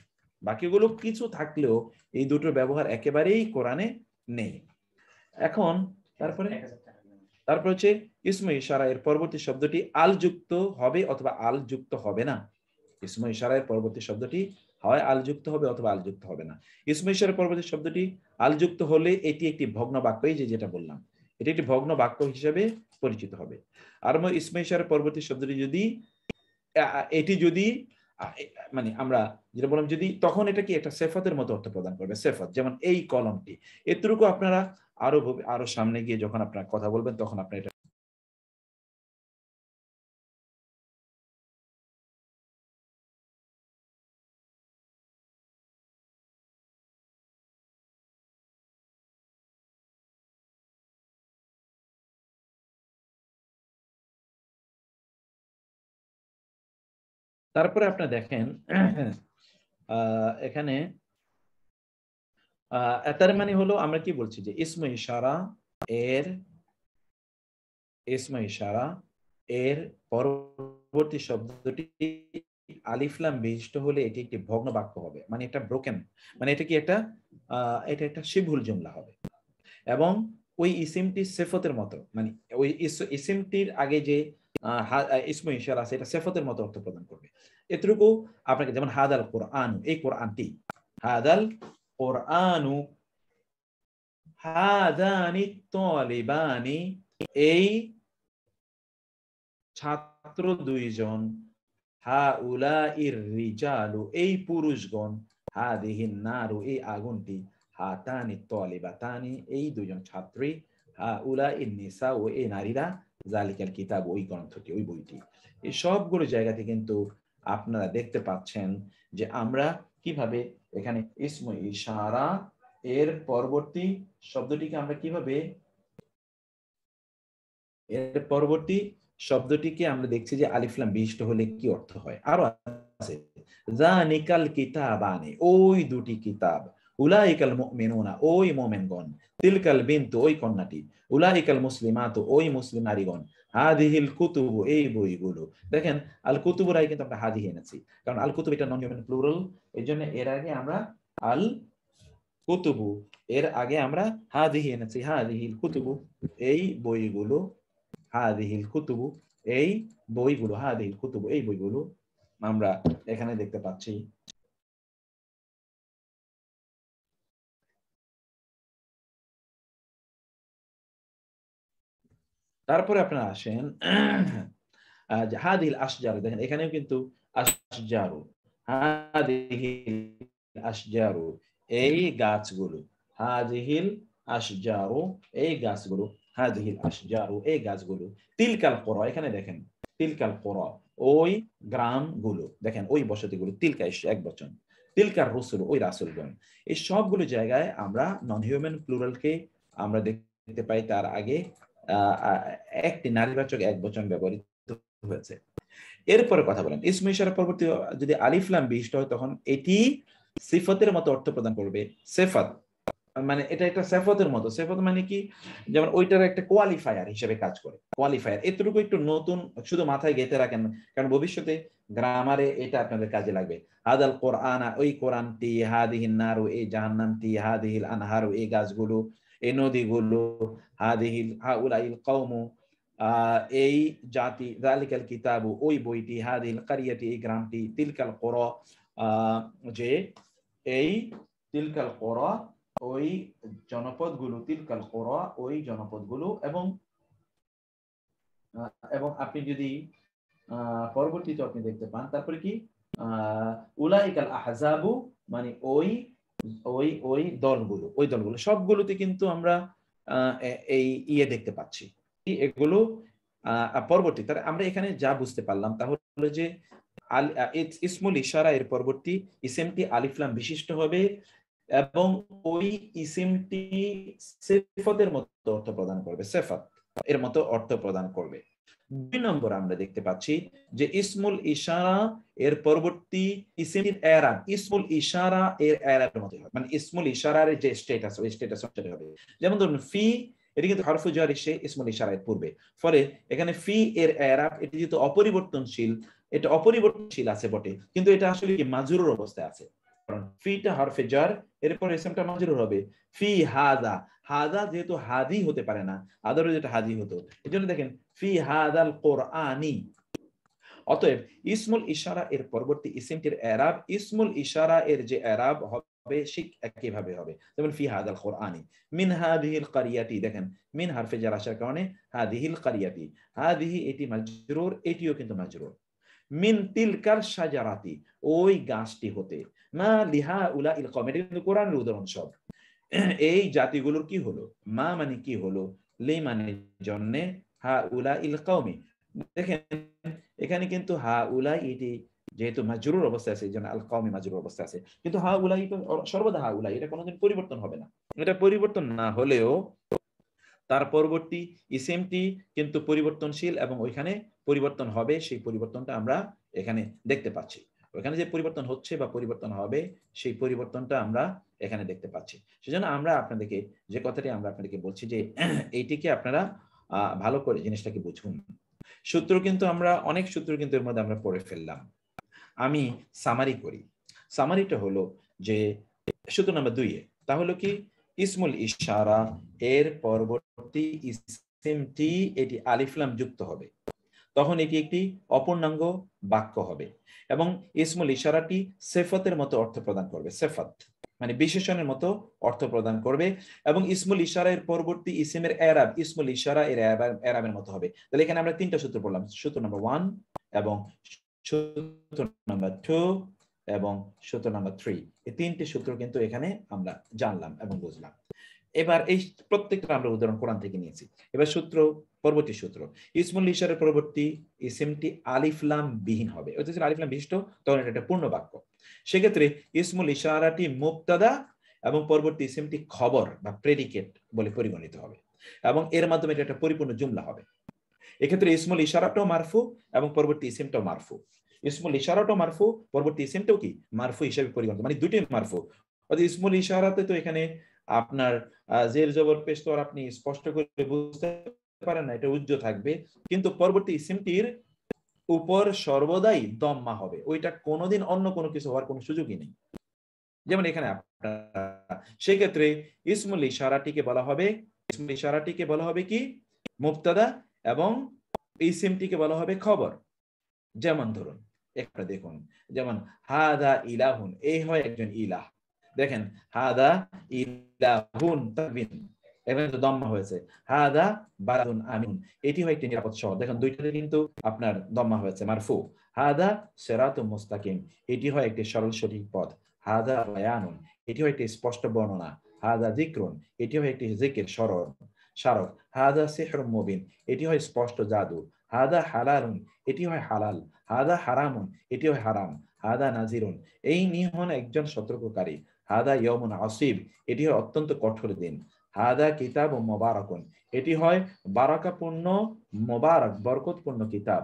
বাকিগুলো কিছু থাকলেও এই দুটো ব্যবহার একেবারেই কোরআনে নেই। এখন তারপর হচ্ছে ইসমে ইশারা এর পরবর্তী শব্দটি আল যুক্ত হবে অথবা আল যুক্ত হবে না। ইসমে ইশারা এর পরবর্তী শব্দটি হয় আল যুক্ত হবে অথবা আল যুক্ত হবে না। ইসমে ইশারার পরবর্তী শব্দটি আল যুক্ত হলে এটি একটি ভগ্ন বাক্য, এই যে যেটা বললাম, এটি একটি ভগ্ন বাক্য হিসেবে পরিচিত হবে। আর ইসমে ইশারার পরবর্তী শব্দটি যদি এটি যদি মানে আমরা যেটা বললাম যদি, তখন এটা কি একটা সেফাতের মতো অর্থ প্রদান করবে, সেফাত, যেমন এই কলমটি। এতটুকু আপনারা আরো সামনে গিয়ে যখন আপনারা কথা বলবেন তখন আপনারা এটা তারপরে আপনারা দেখেন এখানে তার মানে হলো আমরা কি বলছি যে ইসমে ইশারা এর পরবর্তী শব্দটি আলিফ লাম বিশিষ্ট হলে এটি একটি ভগ্ন বাক্য হবে, মানে এটা ব্রোকেন, মানে এটা কি এটা একটা শিবহুল জুমলা হবে এবং ওই ইসিমটি সিফতের মতো, মানে ওই ইসিমটির আগে যে ইসমে ইশারা আছে এটা সিফতের মতো অর্থ প্রদান করবে। এতটুকু আপনাকে, যেমন হাদাল কোরআন, এই কোরআনটি, হাদাল কোরআনু, হাদানি তালিবানি, এই ছাত্র দুইজন, হাউলাইর রিজালু, এই পুরুষগণ, হাদিহিন নারু, এই আগুনটি, হাতানি তালিবাতানি, এই দুইজন ছাত্রী, হাউলাইন নিসা, ও এই নারীরা, জালিকাল কিতাব, ওই গ্রন্থটি, ওই বইটি। এই সবগুলো জায়গাতে কিন্তু আপনারা দেখতে পাচ্ছেন যে আমরা কিভাবে এখানে ইসমে ইশারা এর পরবর্তী শব্দটিকে আমরা কিভাবে, এর পরবর্তী শব্দটিকে আমরা দেখছি যে আলিফ লাম বিশিষ্ট হলে কি অর্থ হয়। আরো আছে, যানিকাল কিতাবানি, ওই দুটি কিতাব, উলাইকাল মুমিনুনা, ওই মুমিনগণ, তিলকাল বিনতু, ওই কন্যাটি, উলাইকাল মুসলিমাতু, ওই মুসলিম নারীগণ, হাদিহিল কুতুবু, এই বইগুলো। দেখেন আল কুতুবুর আগে কিন্তু আমরা হাদিহি এনেছি, কারণ আল কুতুব এটা নন হিউম্যান প্লুরাল, এইজন্য এর আগে আমরা আল কুতুবু, এর আগে আমরা হাদিহি এনেছি, হাদিহিল কুতুবু, এই বইগুলো, হাদিহিল কুতুবু, এই বইগুলো, হাদিহিল কুতুবু, এই বইগুলো আমরা এখানে দেখতে পাচ্ছি। তারপরে আপনারা আসেন হাদিহিল আশজারু, দেখেন এখানেও কিন্তু আশজারু, হাদিহিল আশজারু, এই গাছগুলো, হাদিহিল আশজারু, এই গাছগুলো, হাদিহিল আশজারু, এই গাছগুলো, তিলকাল কুরা, এখানে দেখেন তিলকাল কুরা, ওই গ্রামগুলো, দেখেন ওই বসতিগুলো, তিলকা এক বচন, তিলকার রসুল, ওই রাসূলগণ। এই সবগুলো জায়গায় আমরা নন হিউম্যান প্লুরালকে আমরা দেখতে পাই তার আগে একটি নারীবাচক এক বচন ব্যবহৃত হয়েছে। এরপরে কথা বলেন, ইসমে ইশারা পরবর্তী যদি আলিফ লাম বিশিষ্ট হয় তখন এটি সিফতের মতো অর্থ প্রদান করবে। সিফাত মানে এটা একটা সিফতের মতো, সিফত মানে কি, যেমন ওইটার একটা কোয়ালিফায়ার হিসেবে কাজ করে, কোয়ালিফায়ার। এতটুকু একটু নতুন শুধু মাথায় গেঁথে রাখেন, কারণ ভবিষ্যতে গ্রামারে এটা আপনাদের কাজে লাগবে। হাদাল কোরআন, ওই কোরআনটি, হাদিহিন নারু, এই জাহান্নামটি, হাদিহিল আনহারু, এই গাছগুলো, এই নদীগুলো, হাদিহিল হাউলাইল কওমু, এই জাতি, যালিকাল কিতাবু, ওই বইটি, হাদিহিল কারিয়াতি, এই গ্রামটি, তিলকাল কুরা, যে এই তিলকাল কুরা, ওই জনপদগুলো, তিলকাল কুরা, ওই জনপদগুলো। এবং আপনি যদি পরবর্তীতে আপনি দেখতে পান, তারপরে কি উলাইকাল আহজাবু, মানে ওই ওই ওই দলগুলো, ওই দলগুলো, সবগুলোতে কিন্তু আমরা এই ইয়ে দেখতে পাচ্ছি। এগুলো পরবর্তী, তার আমরা এখানে যা বুঝতে পারলাম তা হলো যে ইসমুল ইশারা এর পরবর্তী ইসিমটি আলিফ লাম বিশিষ্ট হবে এবং ওই ইসিমটি সিফাতের মতো অর্থ প্রদান করবে, সিফাত এর মতো অর্থ প্রদান করবে। 2 নম্বর আমরা দেখতে পাচ্ছি যে ইসমুল ইশারা এর পরবর্তী ইসিমের এরাব ইসমুল ইশারা এর এরাবের মতো হবে, মানে ইসমুল ইশারার যে স্ট্যাটাস, ওই স্ট্যাটাস অনুসারে হবে। যেমন ধরুন ফি, এটি কিন্তু হরফে জার এসে ইসমুল ইশারার পূর্বে, ফলে এখানে ফি এর এরাব, এটি যেহেতু অপরিবর্তনশীল, এটা অপরিবর্তনশীল আছে বটে, কিন্তু এটা আসলে কি মাজরুর অবস্থায় আছে, কারণ ফিটা হরফে জার, এরপর ইসমটা মাজরুর হবে। ফি হাদা, হাদা যেহেতু হাদি হতে পারে না, আদারও যেটা হাদি হতো, এজন্য দেখেন ফি হাদাল কোরআনি। অতএব ইসমুল ইশারা এর পরবর্তী ইসিমটির এরাব ইসমুল ইশারা এর যে এরাব হবে ঠিক একইভাবে হবে। যেমন ফি হাদাল কোরআনি, মিন হাদিহিল কারিয়াতি, দেখেন মিন হরফে জার আসার কারণে হাদিহিল কারিয়াতি, হাদিহি এটি মাজরুর, এটিও কিন্তু মাজরুর। মিন তিলকার শাজারাতি, ওই গাছটি হতে, মা লিহা উলা ইল কওম, এটা কিন্তু কোরআনের উদাহরণ সব। এই জাতিগুলোর কি হলো, মা মানে কি হলো, লি মানে জন্যে, হা উলা ইল কওমি, দেখেন এখানে কিন্তু হা উলাই এটি যেহেতু মাজরুর অবস্থায় আছে, যেন আল কওমি মাজরুর অবস্থায় আছে, কিন্তু হা উলাই তো সর্বদা হা উলাই, এটা কোনোদিন পরিবর্তন হবে না। এটা পরিবর্তন না হলেও তার পরবর্তী ইসিমটি কিন্তু পরিবর্তনশীল এবং ওইখানে পরিবর্তন হবে, সেই পরিবর্তনটা আমরা এখানে দেখতে পাচ্ছি। ওখানে যে পরিবর্তন হচ্ছে বা পরিবর্তন হবে সেই পরিবর্তনটা আমরা এখানে দেখতে পাচ্ছি। সেজন্য আমরা আপনাদেরকে যে কথাটি আমরা আপনাদেরকে বলছি যে এইটিকে আপনারা ভালো করে জিনিসটাকে বুঝুন। সূত্র কিন্তু আমরা অনেক সূত্র কিন্তু এর মধ্যে আমরা পড়ে ফেললাম। আমি সামারি করি। সামারিটা হলো যে সূত্র নাম্বার 2 তাহলে কি ইসমুল ইশারা এর পরবর্তী ইসমটি এটি আলিফ লাম যুক্ত হবে, তখন এটি একটি অপূর্ণাঙ্গ বাক্য হবে এবং ইসমুল ইশারাটি সিফাতের মতো অর্থ প্রদান করবে। সিফাত মানে বিশেষণের মতো অর্থ প্রদান করবে এবং ইসমুল ইশারা এর পরবর্তী ইসমের এরাব ইসমুল ইশারা এর এরাবের মতো হবে। তাহলে এখানে আমরা 3টা সূত্র পড়লাম, সূত্র নাম্বার 1 এবং সূত্র নাম্বার 2 এবং সূত্র নাম্বার 3। এই 3টি সূত্র কিন্তু এখানে আমরা জানলাম এবং বুঝলাম। এবার এই প্রত্যেকটা আমরা উদাহরণ কোরআন থেকে নিয়েছি। এবার পরবর্তী সূত্র, ইসমুল ইশারার পরবর্তী ইসমটি আলিফ লাম বিহীন হবে, অর্থাৎ আলিফ লাম বিশিষ্ট, তখন এটা একটা পূর্ণ বাক্য। সেক্ষেত্রে ইসমুল ইশারাটি মুবতাদা এবং পরবর্তী ইসমটি খবর বা প্রেডিকেট বলে পরিগণিত হবে এবং এর মাধ্যমে এটা একটা পরিপূর্ণ জুমলা হবে। এক্ষেত্রে ইসমুল ইশারাটাও মারফু এবং পরবর্তী ইসমটাও মারফু। ইসমুল ইশারাটাও মারফু, পরবর্তী ইসমটাও কি মারফু হিসেবে পরিগণিত, মানে দুটোই মারফু। অর্থাৎ ইসমুল ইশারাতে তো এখানে আপনার জের জবর পেশ তো আপনি স্পষ্ট করে বুঝতে পারেন না, এটা উজ্জ্ব থাকবে, কিন্তু পরবর্তী ইসমটির উপর সর্বদাই দম্মা হবে, ওইটা কোনোদিন অন্য কোনো কিছু হওয়ার কোনো সুযোগই নেই। যেমন এখানে সেই ক্ষেত্রে ইসমুল ইশারাটিকে বলা হবে কি মুবতাদা এবং ইসমটিকে বলা হবে খবর। যেমন ধরুন একটা দেখুন, যেমন হাদা ইলাহুন, এই হয় একজন ইলাহ। দেখেন হাদা ইলাহুন তাবিন, এখানে তো দম্মা হয়েছে। হাদা বারাদুন আমিন, এটি হয় একটি নিরাপদ শহর। দেখেন দুইটাতে কিন্তু আপনার দম্মা হয়েছে, মারফু। হাদা সিরাতুম মুস্তাকিম, এটি হয় একটি সরল সঠিক পথ। হাদা বায়ানুন, এটি হয় একটি স্পষ্ট বর্ণনা। হাদা যিকরুন, এটি হয় একটি যিকির স্মারক। হাদা সিহরুম মুবিন, এটি হয় স্পষ্ট জাদু। হাদা হালালুন, এটি হয় হালাল। হাদা হারামুন, এটি হয় হারাম। হাদা নাজিরুন, এই নিহন একজন সতর্ককারী। হাদা ইয়াউমুন আসিব, এটি হয় অত্যন্ত কঠোর দিন। হাদা কিতাব ও মোবারকুন, এটি হয় বারাকাপূর্ণ মোবারক বরকতপূর্ণ কিতাব।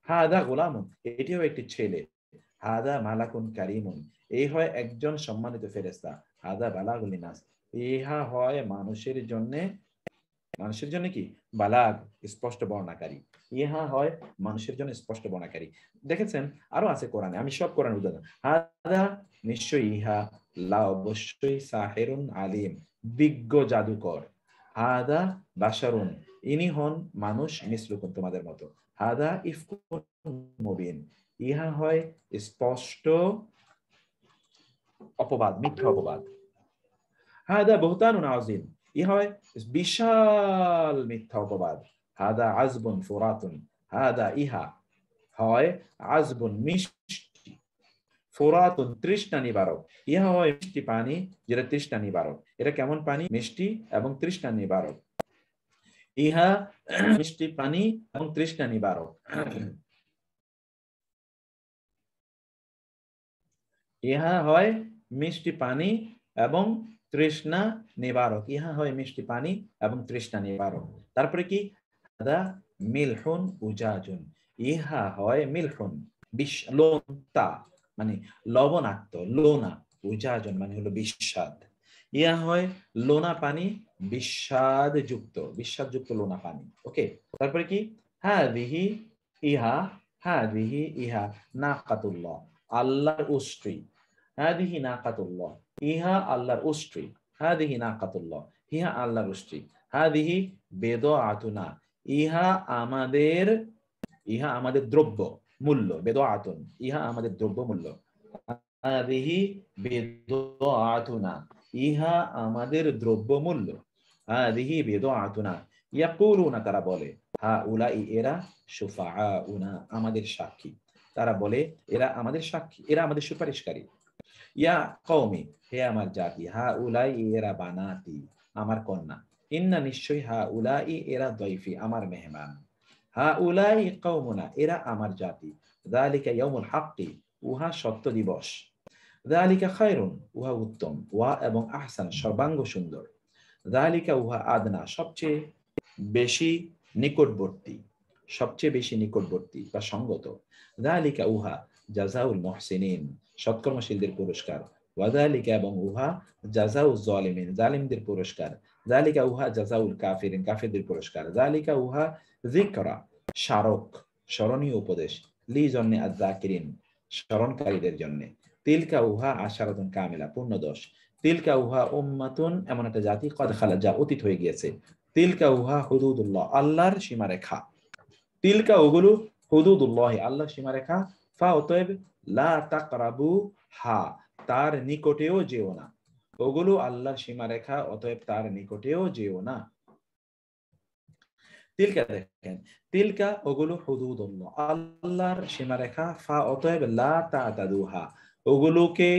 হাদা গোলামুন, এটি হয় একটি ছেলে। হাদা মালাকুন কারিমুন, এই হয় একজন সম্মানিত ফেরেশতা। হাদা বালাগুল লিনাস, ইহা হয় মানুষের জন্য কি বালাগ স্পষ্ট বর্ণাকারী। ইহা হয় মানুষের জন্য স্পষ্ট বর্ণাকারী। দেখেছেন আরো আছে কোরআনে, আমি সব কোরআন উদাহরণ। হাদা নিশ্চয়ই, ইহা লা অবশ্যই, সাহেরুন আলিম বিজ্ঞ জাদুকর। হাদা বাশারুন, ইনি হন মানুষ, মিসলুকুম তোমাদের মতো। হাদা ইফকুন মুবিন, ইহা হয় স্পষ্ট অপবাদ, মিথ্যা অপবাদ। হাদা বুহতানুন আযীম, ইহা হয় বিশাল মিথ্যা অপবাদ। হাদা আযবুন ফুরাতুন, হাদা ইহা হয় আযবুন মিষ্টি, ফুরাতুন তৃষ্ণা নিবারক, ইহা হয় মিষ্টি পানি যেটা তৃষ্ণা নিবারক। এটা কেমন পানি? মিষ্টি এবং তৃষ্ণা নিবারক। ইহা মিষ্টি পানি এবং তৃষ্ণা নিবারক। ইহা হয় মিষ্টি পানি এবং তৃষ্ণা নিবারক। ইহা হয় মিষ্টি পানি এবং তৃষ্ণা নিবারক। তারপরে কি? হাদা মিলহুন উজাজুন, ইহা হয় মিলহুন লোনা মানে লবণাক্ত, লোনা, উজাজুন মানে হলো বিস্বাদ। ইহা হয় লোনা পানি, বিস্বাদযুক্ত লোনা পানি। ওকে, তারপরে কি? হাদিহি ইহা নাকাতুল্লাহ, আল্লাহর উষ্ট্রি। হাদিহি নাকাতুল্লাহ, ইহা আল্লাহর উষ্ট্রি। হাদিহি নাকাতুল্লাহ, ইহা আল্লাহর উষ্ট্রি। হাদিহি বেদআতুনা, ইহা আমাদের দ্রব্য মূল্য। বেদআতুন, ইহা আমাদের দ্রব্য মূল্য। হাদিহি বেদআতুনা, ইহা আমাদের দ্রব্য মূল্য। হাদিহি বেদআতুনা, ইয়াকুলুনা, তারা বলে, হাউলাই, এরা, শুফাআউনা, আমাদের সাক্ষী। তারা বলে এরা আমাদের সাক্ষী, এরা আমাদের সুপারিশকারী। ইয়া কওমি, হে আমার জাতি, হাউলাই, এরা বানাতি, আমার কন্যা। ইন্না, নিশ্চয়ই, হাউলাই, এরা দয়ফি, আমার মেহমান। হাউলাই কওমুনা, এরা আমার জাতি। যালিকা ইয়াউমুল হাক্কি, উহা সত্য দিবস। যালিকা খায়রুন, উহা উত্তম। ওয়া এবং আহসান, সর্বাঙ্গ সুন্দর। যালিকা, উহা আদনা, সবচেয়ে বেশি নিকটবর্তী। সবচেয়ে বেশি নিকটবর্তী বা সঙ্গত। যালিকা উহা জাযাউল মুহসিনিন, সৎকর্মশীলদের পুরস্কার। ওয়াযালিকা এবং উহা জাযাউজ জালিমিন, জালিমদের পুরস্কার। যালিকা উহা জাযাউল কাফিরিন, কাফিরদের পুরস্কার। যালিকা উহা যিকরা, স্মারক, স্মরণীয় উপদেশ। লি জন্নে আয-যাকিরিন, স্মরণকারীদের জন্য। তিলকা উহা আশারাতুন কামিলা, পূর্ণ 10। তিলকা উহা উম্মাতুন, এমন একটা জাতি, কদ খালাত, যা অতীত হয়ে গিয়েছে। তিলকা উহা হুদুদুল্লাহ, আল্লাহর সীমারেখা। তিলকা ওগুলো হুদুদুল্লাহ, আল্লাহর সীমারেখা। ফা অতএব লা তাকরাবু হা, তার নিকটেও যেও না। ওগুলো আল্লাহর সীমারেখা, অতএব তার নিকটেও যেও না। তিলকা দেখেন, তিলকা ওগুলো হুদুদুল্লাহ, আল্লাহর সীমারেখা। ফা অতএব লা তাতাদুহা, ওগুলোকে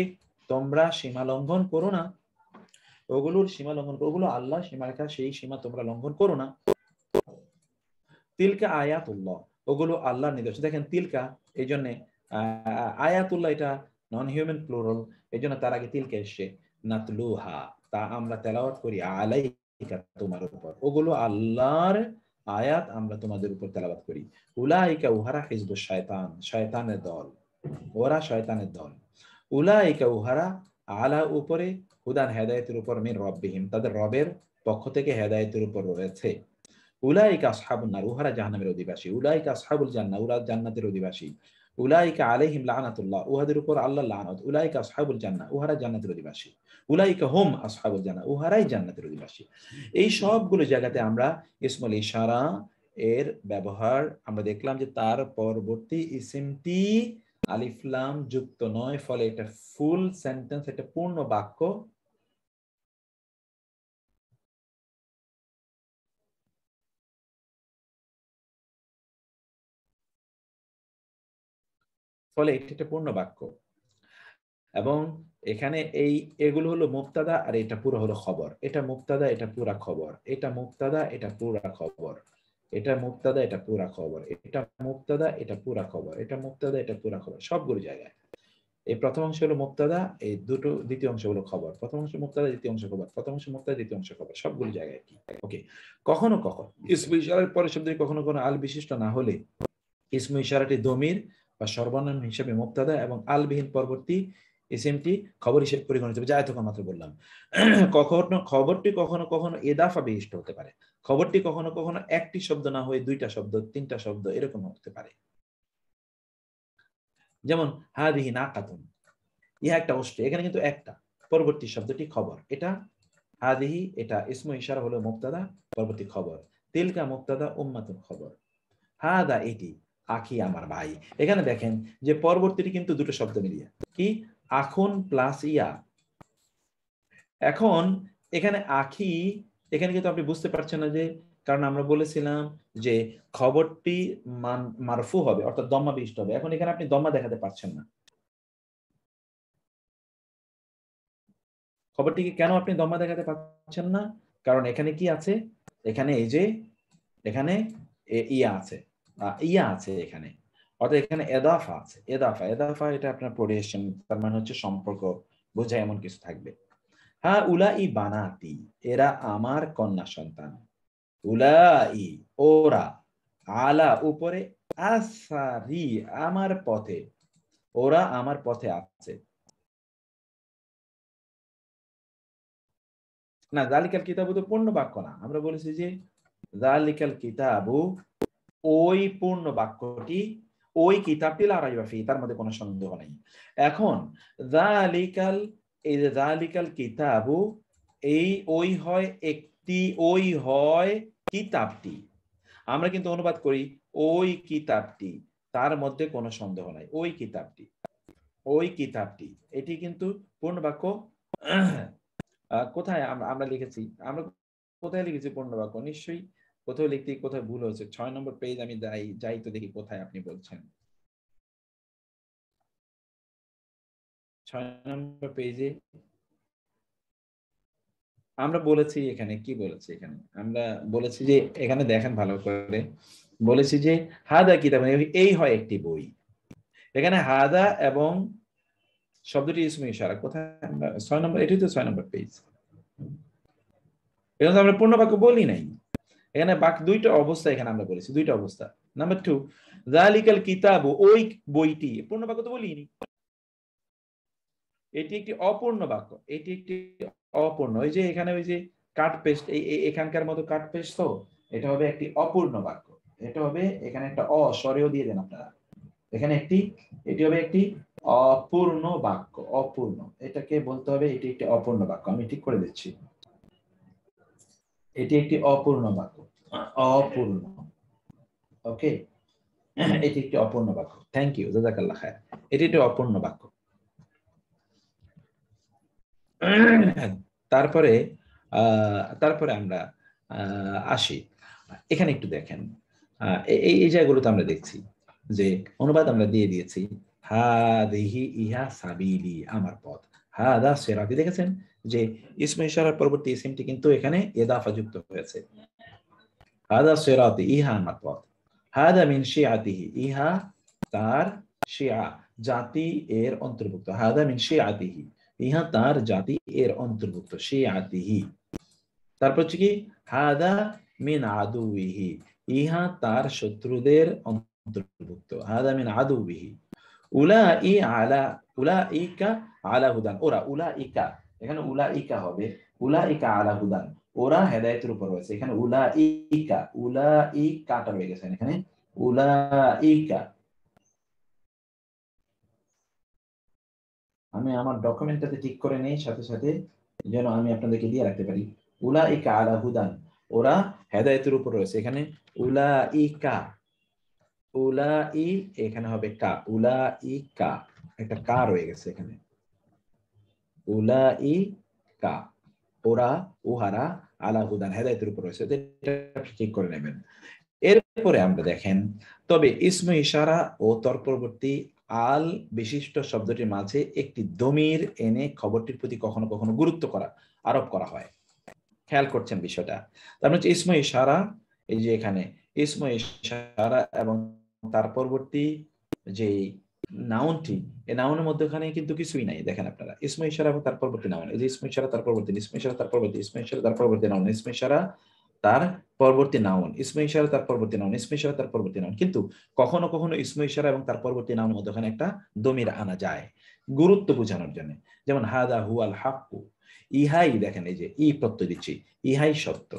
তোমরা সীমা লঙ্ঘন করো না। ওগুলোর সীমা লঙ্ঘন, ওগুলো আল্লাহর সীমারেখা, সেই সীমা তোমরা লঙ্ঘন করো না। তিলকা আয়াতুল্লাহ, ওগুলো আল্লাহর নিদর্শন। দেখেন তিলকা, এই জন্য আয়াতুল্লাহ এটা নন হিউম্যান প্লুরাল, এই জন্য তার আগে তিলকা এসছে। নাতলুহা, তা আমরা তেলাওয়াত করি, আলাইকা, তোমার উপর। ওগুলো আল্লাহর আয়াত, আমরা তোমাদের উপর তেলাওয়াত করি। উলাইকা উহারা হিজবুশ শয়তান, শয়তানের দল, ওরা শয়তানের দল। উলাইকা উহারা আলা, উপরে, হুদান, হেদায়েতের উপর, মিন রব্বিহিম, তাদের রবের পক্ষ থেকে হেদায়েতের উপর রয়েছে। উলাইকা আসহাবুন নার, উহারা জাহান্নামের অধিবাসী। উলাইকা আসহাবুল জান্নাহ, উহারা জান্নাতের অধিবাসী। উলাইকা আলাইহিম লানাতুল্লাহ, উহাদের উপর আল্লাহর লানত। উলাইকা আসহাবুল জান্নাহ, উহারা জান্নাতের অধিবাসী। উলাইকা হুম আসহাবুল জান্নাহ, উহারাই জান্নাতের অধিবাসী। এই সবগুলো জায়গাতে আমরা ইসমুল ইশারা এর ব্যবহার আমরা দেখলাম যে তার পরবর্তী ইসমটি আলিফ লাম যুক্ত নয়, ফলে এটা ফুল সেন্টেন্স, এটা পূর্ণ বাক্য। ফলে এটি একটা পূর্ণ বাক্য। এবং এখানে এগুলো হলো মুবতাদা, আর এটা পুরো হলো খবর। এটা মুবতাদা, এটা পুরা খবর। এটা মুবতাদা, এটা পুরা খবর। এটা মুবতাদা, এটা পুরা খবর। এটা মুবতাদা, এটা পুরা খবর। এটা মুবতাদা, এটা পুরা খবর, সবগুলো জায়গায়। এই প্রথম অংশ হলো মুবতাদা, এই দুটো দ্বিতীয় অংশ হলো খবর। প্রথম অংশ মুবতাদা, দ্বিতীয় অংশ খবর। প্রথম অংশ মুবতাদা, দ্বিতীয় অংশ খবর, সবগুলো জায়গায় কি। ওকে, কখনো কখনো ইসমে ইশারার পরে শব্দ কখনো কোনো আল বিশিষ্ট না হলে ইসমে ইশারাটি দমির বা সর্বনাম হিসেবে মুবতাদা এবং আল বিহীন পরবর্তী ইসমটি খবর হিসেবে পরিগণিত হবে, যা এতক্ষণ মাত্র বললাম। কখনো খবরটি কখনো কখনো এদাফা বিশিষ্ট হতে পারে। খবরটি কখনো কখনো একটি শব্দ না হয়ে দুইটা শব্দ, তিনটা শব্দ, এরকম হতে পারে। যেমন হাদিহি নাকাতুন, ইহা একটা অষ্ট্র, এখানে কিন্তু একটা, পরবর্তী শব্দটি খবর। এটা হাদিহি, এটা ইসমে ইশারা হলো মুবতাদা, পরবর্তী খবর। তিলকা মুবতাদা, উম্মাতুন খবর। হাদা, এটি, আখি, আমার ভাই। এখানে দেখেন যে পরবর্তীটি কিন্তু দুটো শব্দ মিলিয়ে কি, আখুন প্লাস ইয়া। এখন এখানে আখি, এখানে কিন্তু আপনি বুঝতে পারছেন না যে, কারণ আমরা বলেছিলাম যে খবরটি মারফু হবে, অর্থাৎ দম্মা বিশিষ্ট হবে। এখন এখানে আপনি দম্মা দেখাতে পারছেন না। খবরটিকে কেন আপনি দম্মা দেখাতে পারছেন না? কারণ এখানে কি আছে, এখানে এই যে এখানে ইয়া আছে, এখানে, অর্থাৎ এখানে এদাফা আছে। এদাফা এটা আপনার পড়ে এসেছেন, তার মানে হচ্ছে সম্পর্ক বোঝায় এমন কিছু থাকবে। হ্যাঁ, উলাই বানাতি, এরা আমার কন্যা সন্তান। উলাই, ওরা, আলা, উপরে, আসারি, আমার পথে, ওরা আমার পথে আছে। না, যালিকাল কিতাবু তো পূর্ণ বাক্য না। আমরা বলেছি যে যালিকাল কিতাবু, ওই পূর্ণ বাক্যটি, ওই কিতাবটি লা রাইবা ফিহি, তার মধ্যে কোনো সন্দেহ নেই। এখন যালিকাল, এই যে যালিকাল কিতাবু, এই ওই হয় একটি, ওই হয় কিতাবটি। আমরা কিন্তু অনুবাদ করি ওই কিতাবটি, তার মধ্যে কোনো সন্দেহ নাই। ওই কিতাবটি, ওই কিতাবটি, এটি কিন্তু পূর্ণ বাক্য। কোথায় আমরা লিখেছি, আমরা কোথায় লিখেছি পূর্ণ বাক্য? নিশ্চয়ই কোথাও লিখতে কোথায় ভুল হয়েছে। 6 নম্বর পেজ আমি যাই তো দেখি কোথায় আপনি বলছেন। 6 নম্বর পেজে আমরা বলেছি, এখানে কি বলেছি, এখানে আমরা বলেছি যে, এখানে দেখেন ভালো করে, বলেছি যে হাদা কিতাব, এই হয় একটি বই। এখানে হাদা এবং শব্দটি ইসমে ইশারা, কোথায় আমরা 6 নম্বর, এটাই তো 6 নম্বর পেজ। এখানে আমরা পূর্ণ বাক্য বলি নাই। এখানে দুইটা অবস্থা এখানে আমরা বলেছি, দুইটা অবস্থা। নাম্বার 2 যালিকাল কিতাবু, ওই বইটি, পূর্ণ বাক্য তো বলিনি, এটি একটি অপূর্ণ বাক্য, এটি একটি অপূর্ণ, ওই যে এখানে ওই যে কাট পেস্ট, এখানকার মতো কাট পেস্ট, তো এটা হবে একটি অপূর্ণ বাক্য, এটা হবে এখানে একটা অস্বরেও দিয়ে দেন আপনারা, এখানে এটি হবে একটি অপূর্ণ বাক্য, অপূর্ণ, এটাকে বলতে হবে এটি একটি অপূর্ণ বাক্য। আমি ঠিক করে দিচ্ছি, এটি একটি অপূর্ণ বাক্য, অপূর্ণ, ওকে, এটি একটি অপূর্ণ বাক্য। থ্যাংক ইউ, জাযাকাল্লাহ খায়র। এটি একটি অপূর্ণ বাক্য। তারপরে আমরা আসি, এখানে একটু দেখেন, এই জায়গাগুলোতে আমরা দেখছি যে অনুবাদ আমরা দিয়ে দিয়েছি, হাদিহি ইহা সাবিলি, আমার পথ, হাদা সিরাতি, দেখেছেন যে ইসমে ইশারার পরবর্তী ইসমটি কিন্তু এখানে ইদাফা যুক্ত হয়েছে, হাদা সিরাতি, ইহা আমার পথ, হাদা মিন শিআতিহি, ইহা তার শিয়া জাতি এর অন্তর্ভুক্ত, হাদা মিন শিআতিহি, ইহা তার জাতি এর অন্তর্ভুক্ত, শিআতিহি। তারপর হচ্ছে কি হাদা মিন আদুইহি, ইহা তার শত্রুদের অন্তর্ভুক্ত, হাদা মিন আদুইহি, উলাইকা আলা হুদান, ওরা, উলাইকা, এখানে উলাইকা হবে, উলাইকা আলা হুদান, ওরা হেদায়েতের উপর রয়েছে, এখানে উলাইকাটা রয়ে গেছে এখানে, উলাইকা। আমি আমার ডকুমেন্টটাতে ঠিক করে নেই সাথে সাথে, যেন আমি আপনাদেরকে দিয়ে রাখতে পারি, উলাইকা আলা হুদান, ওরা হেদায়েতের উপর রয়েছে, এখানে উলাইকা, উলাই এখানে হবে কা, উলাইকা, একটা কা রয়ে গেছে এখানে, উলাইকা, ওরা, উহারা, আলা হুদান, হেদায়েতের উপর রয়েছে, এটা ঠিক করে নেবেন। এরপরে আমরা দেখেন, তবে ইসমে ইশারা ও তৎপরবর্তী আল বিশিষ্ট শব্দটির মাঝে একটি দমির এনে খবরটির প্রতি কখনো কখনো গুরুত্ব আরোপ করা হয়। খেয়াল করছেন বিষয়টা? তার মানে ইসমে ইশারা, এই যে এখানে ইসমে ইশারা এবং তার পরবর্তী যে নাউনটি, এই নাউনের মধ্যখানে কিন্তু কিছুই নাই, দেখেন আপনারা, ইসমে ইশারা এবং তার পরবর্তী নাউন, এই যে ইসমে ইশারা তার পরবর্তী, ইসমে ইশারা তার পরবর্তী, ইসমে ইশারা তার পরবর্তী নাউন, ইসমে ইশারা তার পরবর্তী নাউন, ইসমে ইশারা তার পরবর্তী নাউন, ইসমে ইশারা তার পরবর্তী নাউন, কিন্তু কখনো কখনো ইসমে ইশারা এবং তার পরবর্তী নাউনের মধ্যখানে একটা দমির আনা যায় গুরুত্ব বোঝানোর জন্য, যেমন হাদা হুয়াল হাক্কু, ইহাই, দেখেন এই যে ই প্রত্যয় দিচ্ছি, ইহাই সত্য,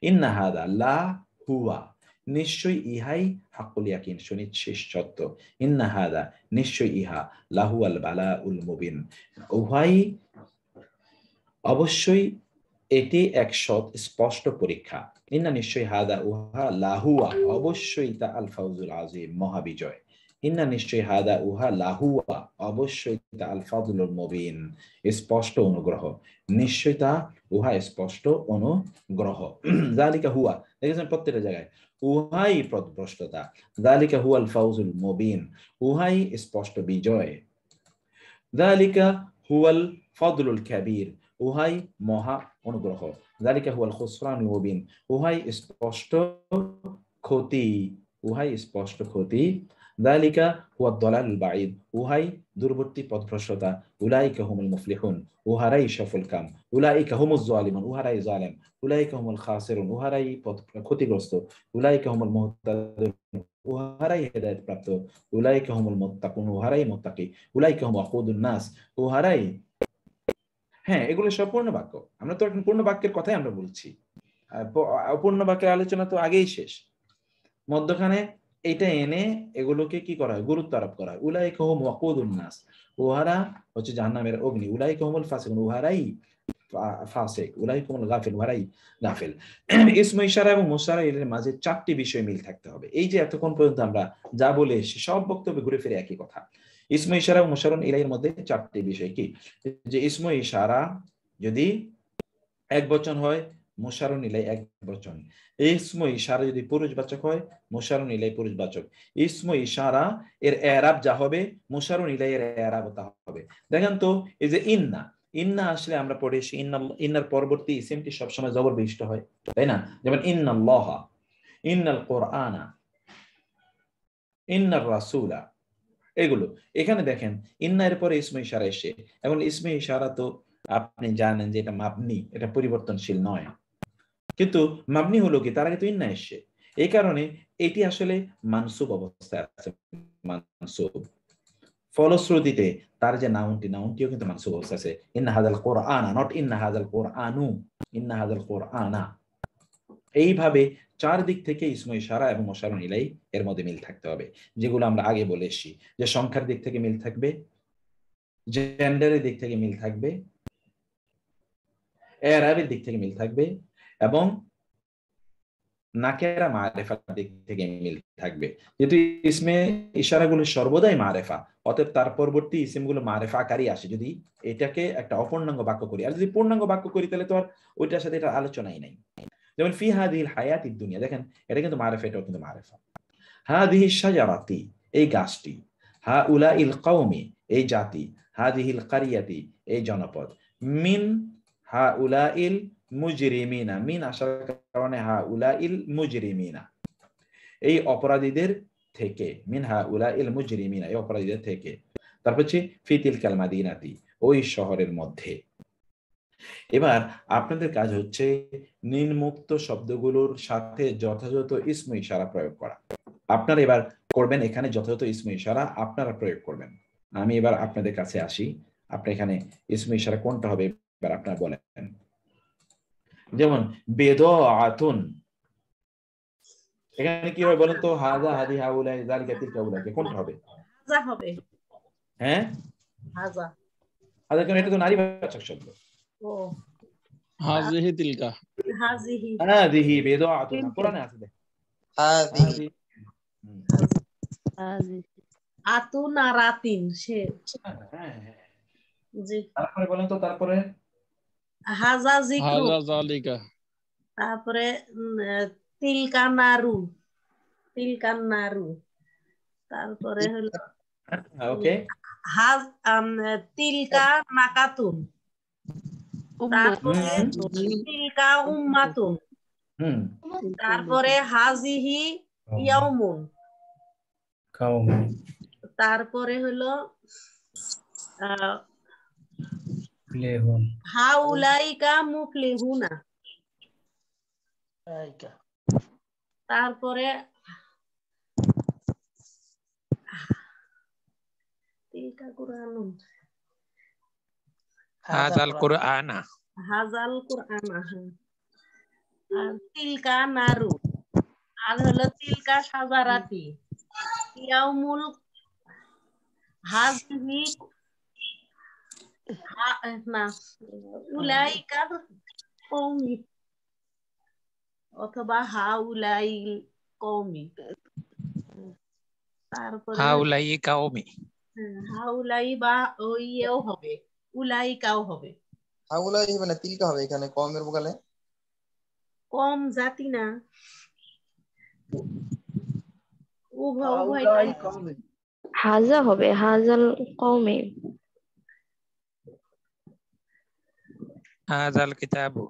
ইন্না হাদা লা হুয়া, নিশ্চয়ই ইহাই হাক্কুল ইয়াকিন, সুনিশ্চিত সত্য, ইন্না হাদা, নিশ্চয়ই ইহা, লাহুয়াল বালাউল মুবিন, উহাই, অবশ্যই এটি এক স্পষ্ট পরীক্ষা, ইন্না, নিশ্চয়ই, হাদা, উহা, লাহুয়া, অবশ্যই তা আল ফাউজুল আযীম, মহাবিজয়, ইন্না, নিশ্চয়ই, হাদা, উহা, লাহুয়া, অবশ্যই তা আল ফাদলুল মুবিন, স্পষ্ট অনুগ্রহ, নিশ্চয়ই তা উহা স্পষ্ট অনুগ্রহ। যালিকা হুয়া, দেখেছেন প্রত্যেকটা জায়গায় উহাই পথভ্রষ্টতা, যালিকা হুয়াল ফাউজুল মুবিন, উহাই স্পষ্ট বিজয়, যালিকা হুয়াল ফাদলুল কাবীর, উহাই মহা অনুগ্রহ, যালিকা হুয়াল খুসরানুল মুবিন, উহাই স্পষ্ট ক্ষতি, উহাই স্পষ্ট ক্ষতি, যালিকা হুয়াদ দালালুল বাঈদ, উহাই দূরবর্তী পথভ্রষ্টতা, উলাইকা হুমুল মুফলিহুন, উহারাই সফলকাম, উলাইকা হুমুজ জালিমুন, উহারাই জালেম, উলাইকা হুমুল খাসিরুন, উহারাই ক্ষতিগ্রস্ত, উলাইকা হুমুল মুহতাদুন, উহারাই হেদায়েত প্রাপ্ত, উলাইকা হুমুল মুত্তাকুন, উহারাই মুত্তাকি, উলাইকা হুম ওয়াকুদুন নাস, উহারাই, হ্যাঁ, এগুলো সব পূর্ণ বাক্য, আমরা তো এখন পূর্ণ বাক্যের কথাই আমরা বলছি, অপূর্ণ বাক্যের আলোচনা তো আগেই শেষ, মধ্যখানে এটা এনে এগুলোকে কি করা হয়, গুরুত্ব আরোপ করা হয়, উলাইকা হুম ওয়াকুদুন নাস, উহারা হচ্ছে জাহান্নামের অগ্নি, উলাইকা হুমুল ফাসিকুন, উহারাই ফাসিক, উলাইকা হুমুল গাফিল, উহারাই গাফিল। ইসমে ইশারা এবং মুশারা এর মাঝে চারটি বিষয় মিল থাকতে হবে। এই যে এতক্ষণ পর্যন্ত আমরা যা বলে এসেছি সব বক্তব্যে ঘুরে ফিরে একই কথা, ইসমে ইশারা এবং মুশারুন ইলাইহির মধ্যে চারটি বিষয় কি, যে ইসমে ইশারা যদি এক বচন হয়, মুশারুন ইলাই এক বচন, ইসমে ইশারা যদি পুরুষবাচক হয়, মুশারুন ইলাই পুরুষবাচক, ইসমে ইশারা এর এরাব যা হবে, মুশারুন ইলাই এর এরাব তা হবে। দেখেন তো, এই যে ইন্না, ইন্না আসলে আমরা পড়েছি ইন্নার পরবর্তী ইসমটি সবসময় জবর বিশিষ্ট হয়, তাই না? যেমন ইন্নাল্লাহা, ইন্নাল কুরআনা, ইন্নার রাসূলা, এগুলো এখানে দেখেন ইন্না এর পরে ইসমে ইশারা এসে, এবং ইসমে ইশারা তো আপনি জানেন যে এটা মাবনি, এটা পরিবর্তনশীল নয়, কিন্তু মাবনি হলো কি, তার আগে তো ইন্না এসে, এই কারণে এটি আসলে মানসুব অবস্থায় আছে, মানসুব। ফলশ্রুতিতে তার যে নাউনটিও কিন্তু মানসুব অবস্থায় আছে। ইন্না হাযাল কুরআনা, নট ইন্না হাযাল কুরআনু, ইন্না হাযাল কুরআনা। এইভাবে চার দিক থেকে ইসমে ইশারা এবং মুশারুন ইলাইহি এর মধ্যে মিল থাকতে হবে, যেগুলো আমরা আগে বলে এসেছি, যে সংখ্যার দিক থেকে মিল থাকবে, জেন্ডারের দিক থেকে মিল থাকবে, এরাবের দিক থেকে মিল থাকবে, এবং নাকেরা মারেফার দিক থেকে মিল থাকবে। যেহেতু ইসমে ইশারাগুলো সর্বদাই মারেফা, অতএব তার পরবর্তী ইসমগুলো মারেফা আকারই আসে যদি এটাকে একটা অপূর্ণাঙ্গ বাক্য করি। আর যদি পূর্ণাঙ্গ বাক্য করি তাহলে তো আর ওইটার সাথে এটা আলোচনাই নাই। যেমন ফি হাদিহিল হায়াতিদ দুনিয়া, দেখেন এটা কিন্তু মারেফা, এটাও কিন্তু মারেফা। হাদিহিশ শাজারাতি, এই গাছটি, হাউলাইল কওমি, এই জাতি, হাদিহিল কারিয়াতি, এই জনপদ, মিন হাউলাইল মুজরিমিনা, মিন আসার কারণে হাউলাইল মুজরিমিনা, এই অপরাধীদের থেকে, মিন হাউলাইল মুজরিমিনা, এই অপরাধীদের থেকে। তারপর হচ্ছে ফি তিলকাল মাদিনাতি, ওই শহরের মধ্যে। এবার আপনাদের কাজ হচ্ছে নিম্নোক্ত শব্দগুলোর সাথে যথাযথ ইসমে ইশারা প্রয়োগ করা। আপনারা এবার করবেন, এখানে যথাযথ ইসমে ইশারা আপনারা প্রয়োগ করবেন। আমি এবার আপনাদের কাছে আসি, আপনি এখানে ইসমে ইশারা কোনটা হবে এবার আপনারা বলেন। যেমন বিদআতুন, এখানে কি হবে বলেন তো? হাযা, হাদি, হাউলাই, যালিকা, তিলকা, উলাইকা, কোনটা হবে? হাজা হবে। হ্যাঁ, হাজা। হাযা কেন? এটা তো নারীবাচক শব্দ। ও হাযিহি তিলকা, হাজিহি। হাযিহি বিদআতুন, কোরআনে আছে দেখেন হাযিহি। আতুন আর আতিন, সে। জি। তারপরে বলেন তো, তারপরে হাজা যিকরু, হাযা যালিকা, তারপরে তিলকা নারু, তিলকা নারু, তারপরে হলো ওকে, তিলকা নাকাতুন, তারপরে তিলকা উম্মাতুন, তারপরে হাজিহি ইয়াউমুন, তারপরে হলো হাউলাইকা মুফলিহুনা, তারপরে তিলকা কুরআনুন, হাযাল কুরআনা, হাজাল কুরআনা, আর তিলকা নারু, আর হলো তিলকা সাজারাতি, ইয়াউমুল হাজিহি না উলাইকা কওমি, অথবা হাউলাই কওমি, তারপরে হাউলাই কাওমি, হাউলাই বা ওইও হবে, উলাইকাও হবে। হাউলাই মানে তিলকা হবে এখানে কমের বগালে, কম জাতি না, উভয় হাজা হবে, হাজাল কওমি। হাযাল কিতাবু,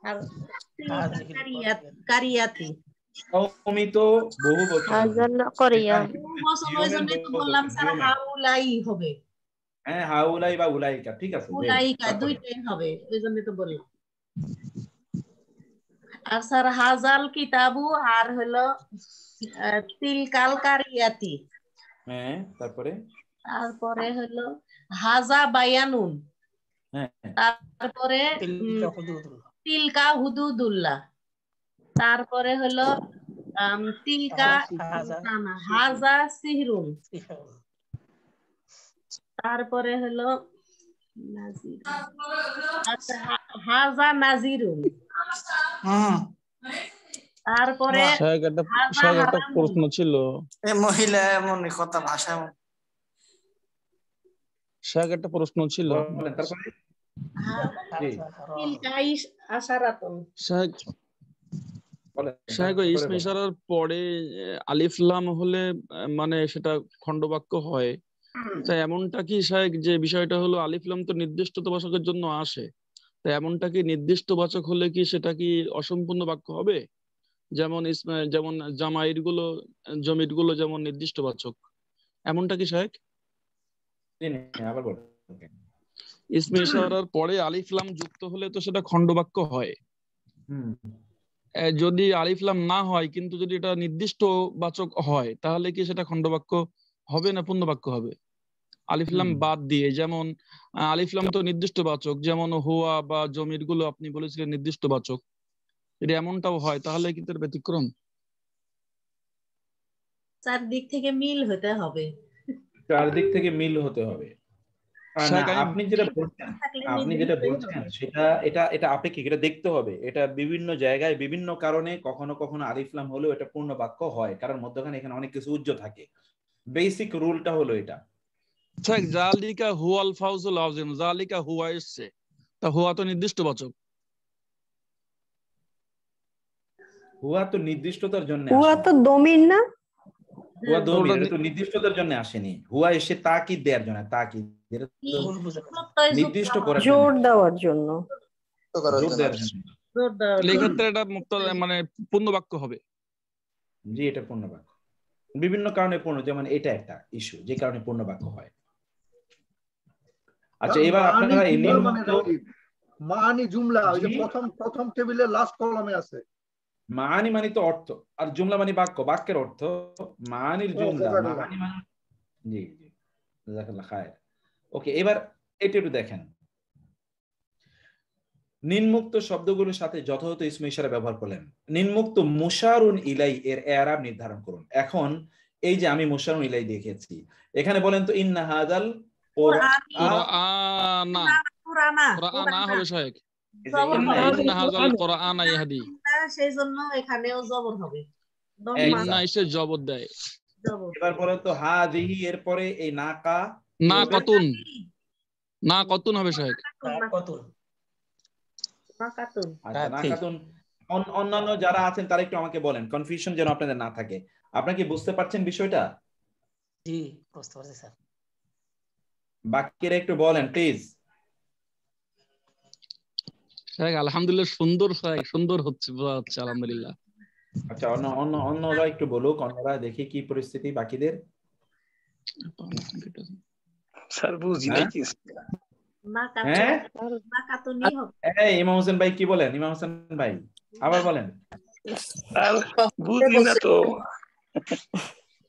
আর কারিয়াতি, কওমি তো বহু বচন, হাজাল করিয়া, বহু বচন, ওই জন্যই তো বললাম স্যার হাউলাই হবে। হ্যাঁ, হাউলাই বা উলাইকা, ঠিক আছে, উলাইকা দুইটাই হবে, ওই জন্যই তো বললাম। আর স্যার হাজাল কিতাবু, আর হলো তিলকাল কারিয়াতি, হ্যাঁ, তারপরে হলো হাজা বায়ানুন, হ্যাঁ, তারপরে তিলকা হুদুদুল্লাহ, তারপরে হলো তিলকা হাজা সিহরুন, তারপরে হলো হাজা নাজিরুন, তারপরে একটা প্রশ্ন ছিল, মহিলা এমন কথা ভাষা, একটা প্রশ্ন ছিল, তারপরে ইসমে ইশারার পরে আলিফ লাম হলে মানে সেটা খণ্ডবাক্য হয়, তাই এমনটা কি শায়েখ, যে বিষয়টা হলো আলিফ লাম তো নির্দিষ্ট বাচকের জন্য আসে, তাই এমনটা কি নির্দিষ্ট বাচক হলে কি সেটা কি অসম্পূর্ণ বাক্য হবে? যেমন যেমন জামাইর গুলো, জমির গুলো যেমন নির্দিষ্ট বাচক, এমনটা কি শায়েখ? ইসমে ইশারার পরে আলিফ লাম যুক্ত হলে তো সেটা খণ্ডবাক্য হয়, যদি আলিফ লাম না হয় কিন্তু যদি এটা নির্দিষ্ট বাচক হয় তাহলে কি সেটা খণ্ডবাক্য হবে না পূর্ণ বাক্য হবে? আলিফ লাম বাদ দিয়ে, যেমন আলিফ লাম তো নির্দিষ্ট বাচক, যেমন হুয়া বা জমির গুলো আপনি বলেছিলেন নির্দিষ্ট বাচক, যদি এমনটাও হয় তাহলে কিন্তু এর ব্যতিক্রম। চারদিক থেকে মিল হতে হবে। চারদিক থেকে মিল হতে হবে। না, আপনি যেটা বলছেন সেটা এটা আপেক্ষিক, এটা দেখতে হবে। এটা বিভিন্ন জায়গায় বিভিন্ন কারণে কখনো কখনো আলিফ লাম হলেও এটা পূর্ণ বাক্য হয়, কারণ মধ্যখানে এখানে অনেক কিছু উজ্জ্ব থাকে। বেসিক রুলটা হলো এটা। ঠিক, জালিকা হুয়াল ফাউজুল আযীম, জালিকা হুয়া এসছে, তা হুয়া তো নির্দিষ্ট বাচক। হুয়া তো নির্দিষ্টতার জন্য হুয়া তো দমির না? হুয়া দমির, এটা তো নির্দিষ্টতার জন্য আসেনি। হুয়া এসে তাকিদ দেওয়ার জন্য, তাকিদ নির্দিষ্ট করার জন্য, জোর দেওয়ার জন্য, জোর দেওয়ার জন্য। এক্ষেত্রে এটা মুক্তাদা মানে পূর্ণ বাক্য হবে। জি, এটা পূর্ণ বাক্য। বিভিন্ন কারণে পূর্ণ, যেমন এটা একটা ইস্যু যে কারণে পূর্ণ বাক্য হয়। আচ্ছা, এবার আপনারা এই নিম্নোক্ত মানি জুমলা, ওই যে প্রথম টেবিলে লাস্ট কলামে আছে। মানি মানে তো অর্থ, আর জুমলা মানে বাক্য, বাক্যের অর্থ। মানির জুমলা, মানি মানে জি জি, জাযাকাল্লাহ খায়ের। ওকে, এবার এটা একটু দেখেন। নিম্নোক্ত শব্দগুলোর সাথে যথাযথ ইসমে ইশারা ব্যবহার করলেন। নিম্নোক্ত মুশারুন ইলাই এর এরাব নির্ধারণ করুন। এখন এই যে আমি মুশারুন ইলাই দেখেছি, এখানে বলেন তো ইন্না হাযাল কুরআনা হবে শাইখ, ইন্না হাযাল কুরআনা ইয়াহদি, সেইজন্য এখানেও জবর হবে। ইন্না এসে জবর দেয়। এবার বলেন তো হাযিহি এর পরে এই নাকা, না কতুন, না কতুন হবে শাইখ, আচ্ছা নাকাতুন। অন্যান্য যারা আছেন তারা একটু আমাকে বলেন, কনফিউশন যেন আপনাদের না থাকে। আপনারা কি বুঝতে পারছেন বিষয়টা? জি, বুঝতে পারছি স্যার। বাকিরা একটু বলেন প্লিজ। শাইখ আলহামদুলিল্লাহ, সুন্দর শাইখ, সুন্দর হচ্ছে, বোঝা যাচ্ছে আলহামদুলিল্লাহ। আচ্ছা, অন্যরা একটু বলুক, অন্যরা দেখি কি পরিস্থিতি বাকিদের। স্যার বুঝি নাই কি। হ্যাঁ, ইমাম হোসেন ভাই কি বলেন? ইমাম হোসেন ভাই আবার বলেন। বুঝি না তো,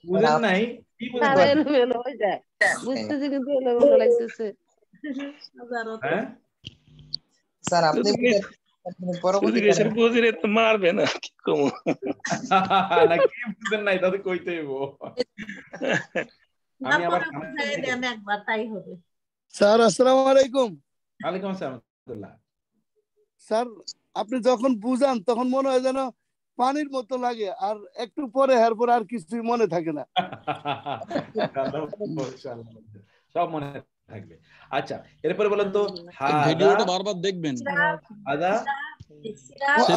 বুঝেন নাই? কি বুঝতে বুঝতেছি কিন্তু এলোমেলো লাগতেছে। হ্যাঁ স্যার, আপনি পরবর্তী বুঝিরে তো মারবে না, কি কম না, কি বুঝেন নাই তাহলে কইতে হইব। আমি আবার একবার তাই হবে। স্যার আসসালামু আলাইকুম। ওয়ালাইকুম আসসালাম রাহমাতুল্লাহ। স্যার, আপনি যখন বুঝান তখন মনে হয় যেন পানির মতো লাগে, আর একটু পরে এরপর আর কিছুই মনে থাকে না। সব মনে থাকবে। আচ্ছা, এরপরে বলেন তো ভিডিওটা বারবার দেখবেন।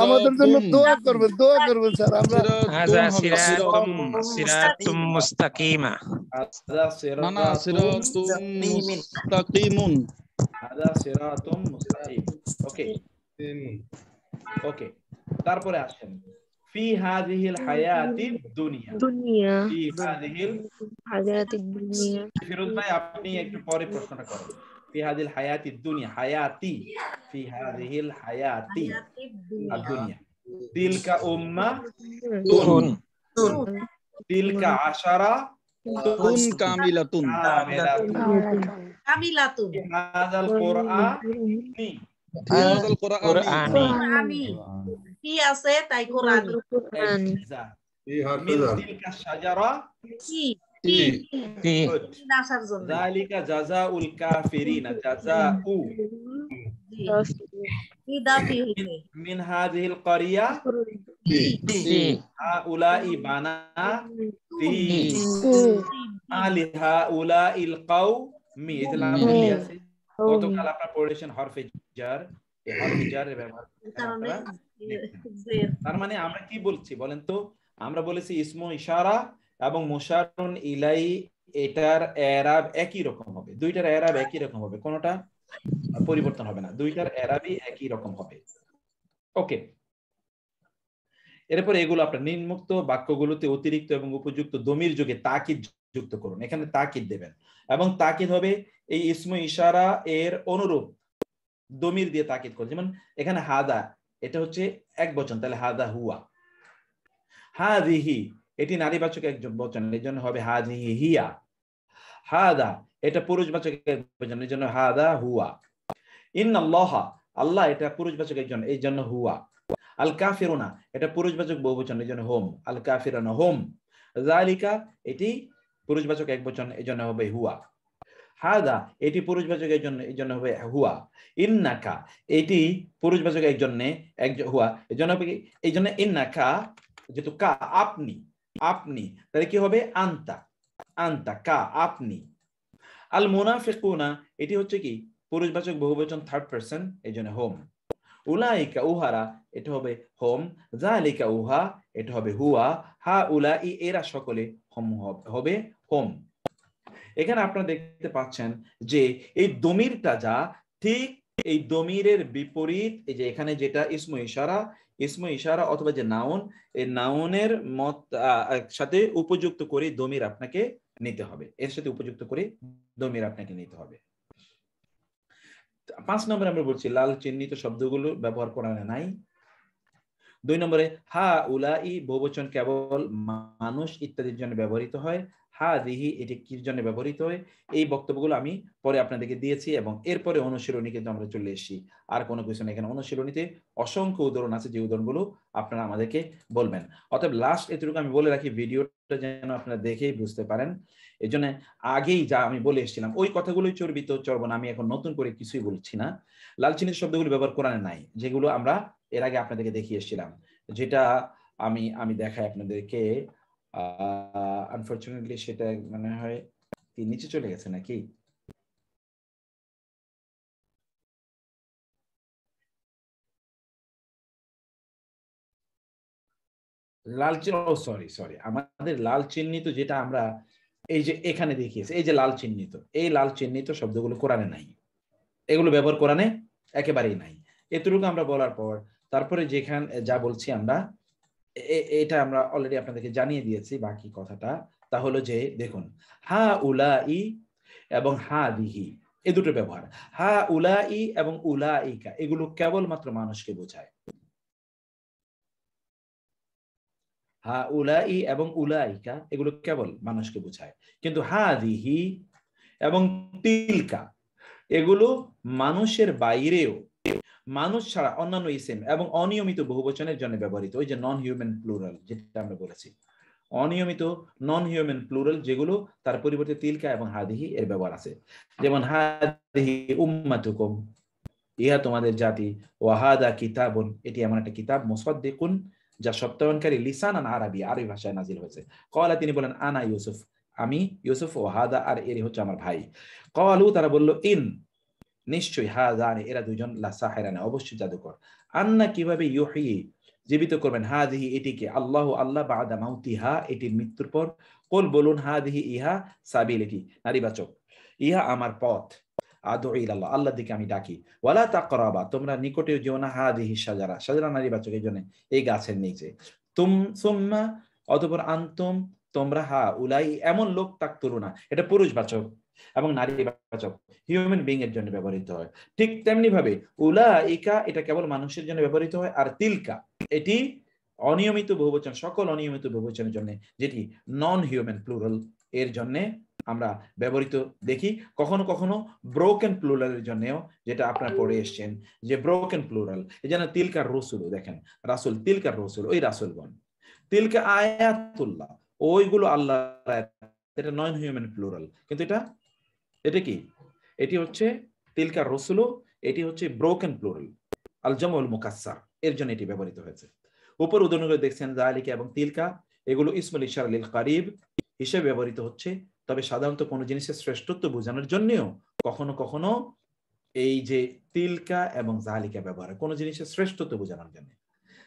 আমাদের জন্য দোয়া করবেন, দোয়া করবেন স্যার। আমরা হাযা সিরাতুম মুস্তাকিমা, হাযা সিরাতুম মুস্তাকিমুন, হাযা সিরাতুম মুস্তাকিম। ওকে ওকে, তারপরে আসেন ফি হাযিহিল হায়াতিদ দুনিয়া, ফি হাযিহিল হায়াতিদ দুনিয়া। ফিরোজ ভাই আপনি একটু পরে প্রশ্নটা করেন। ফি হাযিল হায়াতিদ দুনিয়া, হায়াতি, ফি হাযিহিল হায়াতি আদ-দুনিয়া। তিলকা উম্মাতুন, তিলকা আশারা তুন কামিলাতুন, হাযাল কুরআনি, হাযাল কুরআনি, কি আছে তাই কোরআন। মিন তিলকা শাজারা কি আসার জন্য, যালিকা জাযাউল কাফিরিনা, জাযাউ মিন হাযিহিল ক্বরিয়া হাউলাই বানাতি আলি হাউলাইল কওমি। এই যে লামলি আছে, গতকাল আপনারা পড়েছেন হরফে জার, এই হরফে জারের ব্যবহার। তার মানে আমরা কি বলছি বলেন তো? আমরা বলেছি ইসমু ইশারা এবং মুশারুন ইলাই, এটার এরাব একই রকম হবে, দুইটার এরাব একই রকম হবে, কোনটা পরিবর্তন হবে না, দুইটার এরাবই একই রকম হবে। ওকে, এরপর এগুলো আপনার নিম্নোক্ত বাক্যগুলোতে অতিরিক্ত এবং উপযুক্ত দমির যোগে তাকিদ যুক্ত করুন। এখানে তাকিদ দেবেন এবং তাকিদ হবে এই ইসমু ইশারা এর অনুরূপ দমির দিয়ে তাকিদ করুন। যেমন এখানে হাদা, এটা হচ্ছে এক বচন, তাহলে হাদা হুয়া। হাদিহি এটি নারীবাচক এক বচন, এই জন্য হবে হাদিহি হিয়া। হাদা এটা পুরুষবাচক এক বচন, এই জন্য হাদা হুয়া। ইন্নাল্লাহা আল্লাহ এটা পুরুষবাচক একজন, এই জন্য হুয়া। আল কাফিরুনা এটা পুরুষবাচক বহুবচন, এই জন্য হোম। আল কাফিরুনা হোম। যালিকা এটি পুরুষবাচক এক বচন, এই জন্য হবে হুয়া। হাদা এটি পুরুষবাচক একজন, এই জন্য হবে হুয়া। ইন্নাকা এটি পুরুষবাচক একজন হুয়া, এই জন্য হবে, এই জন্য ইন্নাকা যেহেতু কা আপনি, আপনি তাহলে কি হবে আনতা, আনতা কা আপনি। আল মুনাফিকুনা এটি হচ্ছে কি পুরুষবাচক বহুবচন থার্ড পারসন, এই জন্য হোম। উলাইকা উহারা এটা হবে হোম। যালিকা উহা এটা হবে হুয়া। হা উলাই এরা সকলে হোম হবে হোম। এখানে আপনারা দেখতে পাচ্ছেন যে এই দমিরটা যা ঠিক এই দমিরের বিপরীত, এই যে এখানে যেটা ইসমু ইশারা অথবা যে নাউন, এই নাউনের মত সাথে উপযুক্ত করে দমির আপনাকে নিতে হবে, এর সাথে উপযুক্ত করে দমির আপনাকে নিতে হবে। 5 নম্বরে আমরা বলছি লাল চিহ্নিত শব্দগুলো ব্যবহার করা নাই। 2 নম্বরে হা উলাই বহুবচন কেবল মানুষ ইত্যাদির জন্য ব্যবহৃত হয়। হাদিহি এটি কির জন্য ব্যবহৃত হয়। এই বক্তব্যগুলো আমি পরে আপনাদেরকে দিয়েছি এবং এরপরে অনুশীলনী কিন্তু আমরা চলে এসেছি। আর কোনো কিছু না, এখানে অনুশীলনীতে অসংখ্য উদাহরণ আছে, যে উদাহরণগুলো আপনারা আমাদেরকে বলবেন। অতএব লাস্ট এটুকু আমি বলে রাখি, ভিডিওটা যেন আপনারা দেখেই বুঝতে পারেন। এই জন্য আগেই যা আমি বলে এসেছিলাম ওই কথাগুলোই চর্বিত চর্বণ, আমি এখন নতুন করে কিছুই বলছি না। লাল চিহ্নিত শব্দগুলো ব্যবহার করা নাই, যেগুলো আমরা এর আগে আপনাদেরকে দেখিয়ে এসেছিলাম, যেটা আমি দেখাই আপনাদেরকে। আনফরচুনেটলি সেটা মনে হয় নিচে চলে গেছে নাকি। লাল চিহ্ন, সরি আমাদের লাল চিহ্নিত যেটা আমরা এই যে এখানে দেখিয়েছি, এই যে লাল চিহ্নিত, এই লাল চিহ্নিত শব্দগুলো কোরআনে নাই, এগুলো ব্যবহার কোরআনে একেবারেই নাই। এতটুকু আমরা বলার পর তারপরে যেখানে যা বলছি আমরা এটা আমরা অলরেডি আপনাদেরকে জানিয়ে দিয়েছি বাকি কথাটা। তা হলো যে দেখুন হা উলাই এবং হা দিহি এই দুটো ব্যবহার, হা উলাই এবং উলাইকা এগুলো কেবলমাত্র মানুষকে বোঝায়। হা উলাই এবং উলাইকা এগুলো কেবল মানুষকে বোঝায়, কিন্তু হা দিহি এবং তিলকা এগুলো মানুষের বাইরেও, মানুষ ছাড়া অন্যান্য ইসিম এবং অনিয়মিত বহুবচনের জন্য ব্যবহৃত। ওই যে নন হিউম্যান প্লুরাল যেটা আমরা বলেছি, অনিয়মিত নন হিউম্যান প্লুরাল যেগুলো, তার পরিবর্তে তিলকা এবং হাদিহি এর ব্যবহার আছে। যেমন হাদিহি উম্মাতুকুম ইহা তোমাদের জাতি, ওয়াহাদা কিতাবুন এটি এমন একটা কিতাব, মুসাদ্দিকুন যা সত্যায়নকারী, লিসানান আরবি আরবি ভাষায় নাজিল হয়েছে। ক্বালা তিনি বলেন আনা ইউসুফ আমি ইউসুফ, ওয়াহাদা আর এর হচ্ছে আমার ভাই। ক্বালু তারা বলল ইন নিশ্চয়ই, হাযানি এরা দুইজন, লাসাহিরান অবশ্যই জাদুকর। আন্না কিভাবে ইউহয়ি জীবিত করবেন, হাদিহি এটিকে, আল্লাহ আল্লাহ বাদা মাউতিহা এটির মৃত্যুর পর। কুল বলুন হাদিহি ইহা সাবিল এটি নারীবাচক, ইহা আমার পথ, আদউ ইলাল্লাহ আল্লাহর দিকে আমি ডাকি। ওয়ালা তাকরাবা তোমরা নিকটেও যেও না, হাদিহি শাজারা শাজারা নারীবাচক এই জন্য এই গাছের নিচে। সুম্মা অতঃপর আনতুম তোমরা, হা উলাই এমন লোক তাকতুলুনা এটা পুরুষবাচক এবং নারীবাচক হিউম্যান বিং এর জন্য ব্যবহৃত হয়। ঠিক তেমনি ভাবে উলাইকা এটা কেবল মানুষের জন্য ব্যবহৃত হয়, আর তিলকা এটি অনিয়মিত বহুবচন, সকল অনিয়মিত বহুবচনের জন্য, যেটি নন হিউম্যান প্লুরাল এর জন্য আমরা ব্যবহৃত দেখি। কখনো কখনো ব্রোকেন প্লুরালের জন্যও, যেটা আপনারা পড়ে এসছেন যে ব্রোকেন প্লুরাল, এই জন্য তিলকার রসুল, দেখেন রাসুল, তিলকার রসুল ওই রাসুলগণ, তিলকা আয়াতুল্লাহ ওইগুলো আল্লাহ, এটা নন হিউম্যান প্লুরাল, কিন্তু এটা কি, এটি হচ্ছে তিলকার রসুল, এটি হচ্ছে ব্রোকেন প্লুরাল আল জামউল মুকাসসার এর জন্য এটি ব্যবহৃত হয়েছে। উপর উদাহরণগুলো দেখছেন যালিকা এবং তিলকা এগুলো ইসমুল ইশারা লিল কারিব হিসেবে ব্যবহৃত হচ্ছে, তবে সাধারণত কোনো জিনিসের শ্রেষ্ঠত্ব বোঝানোর জন্যও কখনো কখনো এই যে তিলকা এবং যালিকা ব্যবহার, কোনো জিনিসের শ্রেষ্ঠত্ব বোঝানোর জন্য।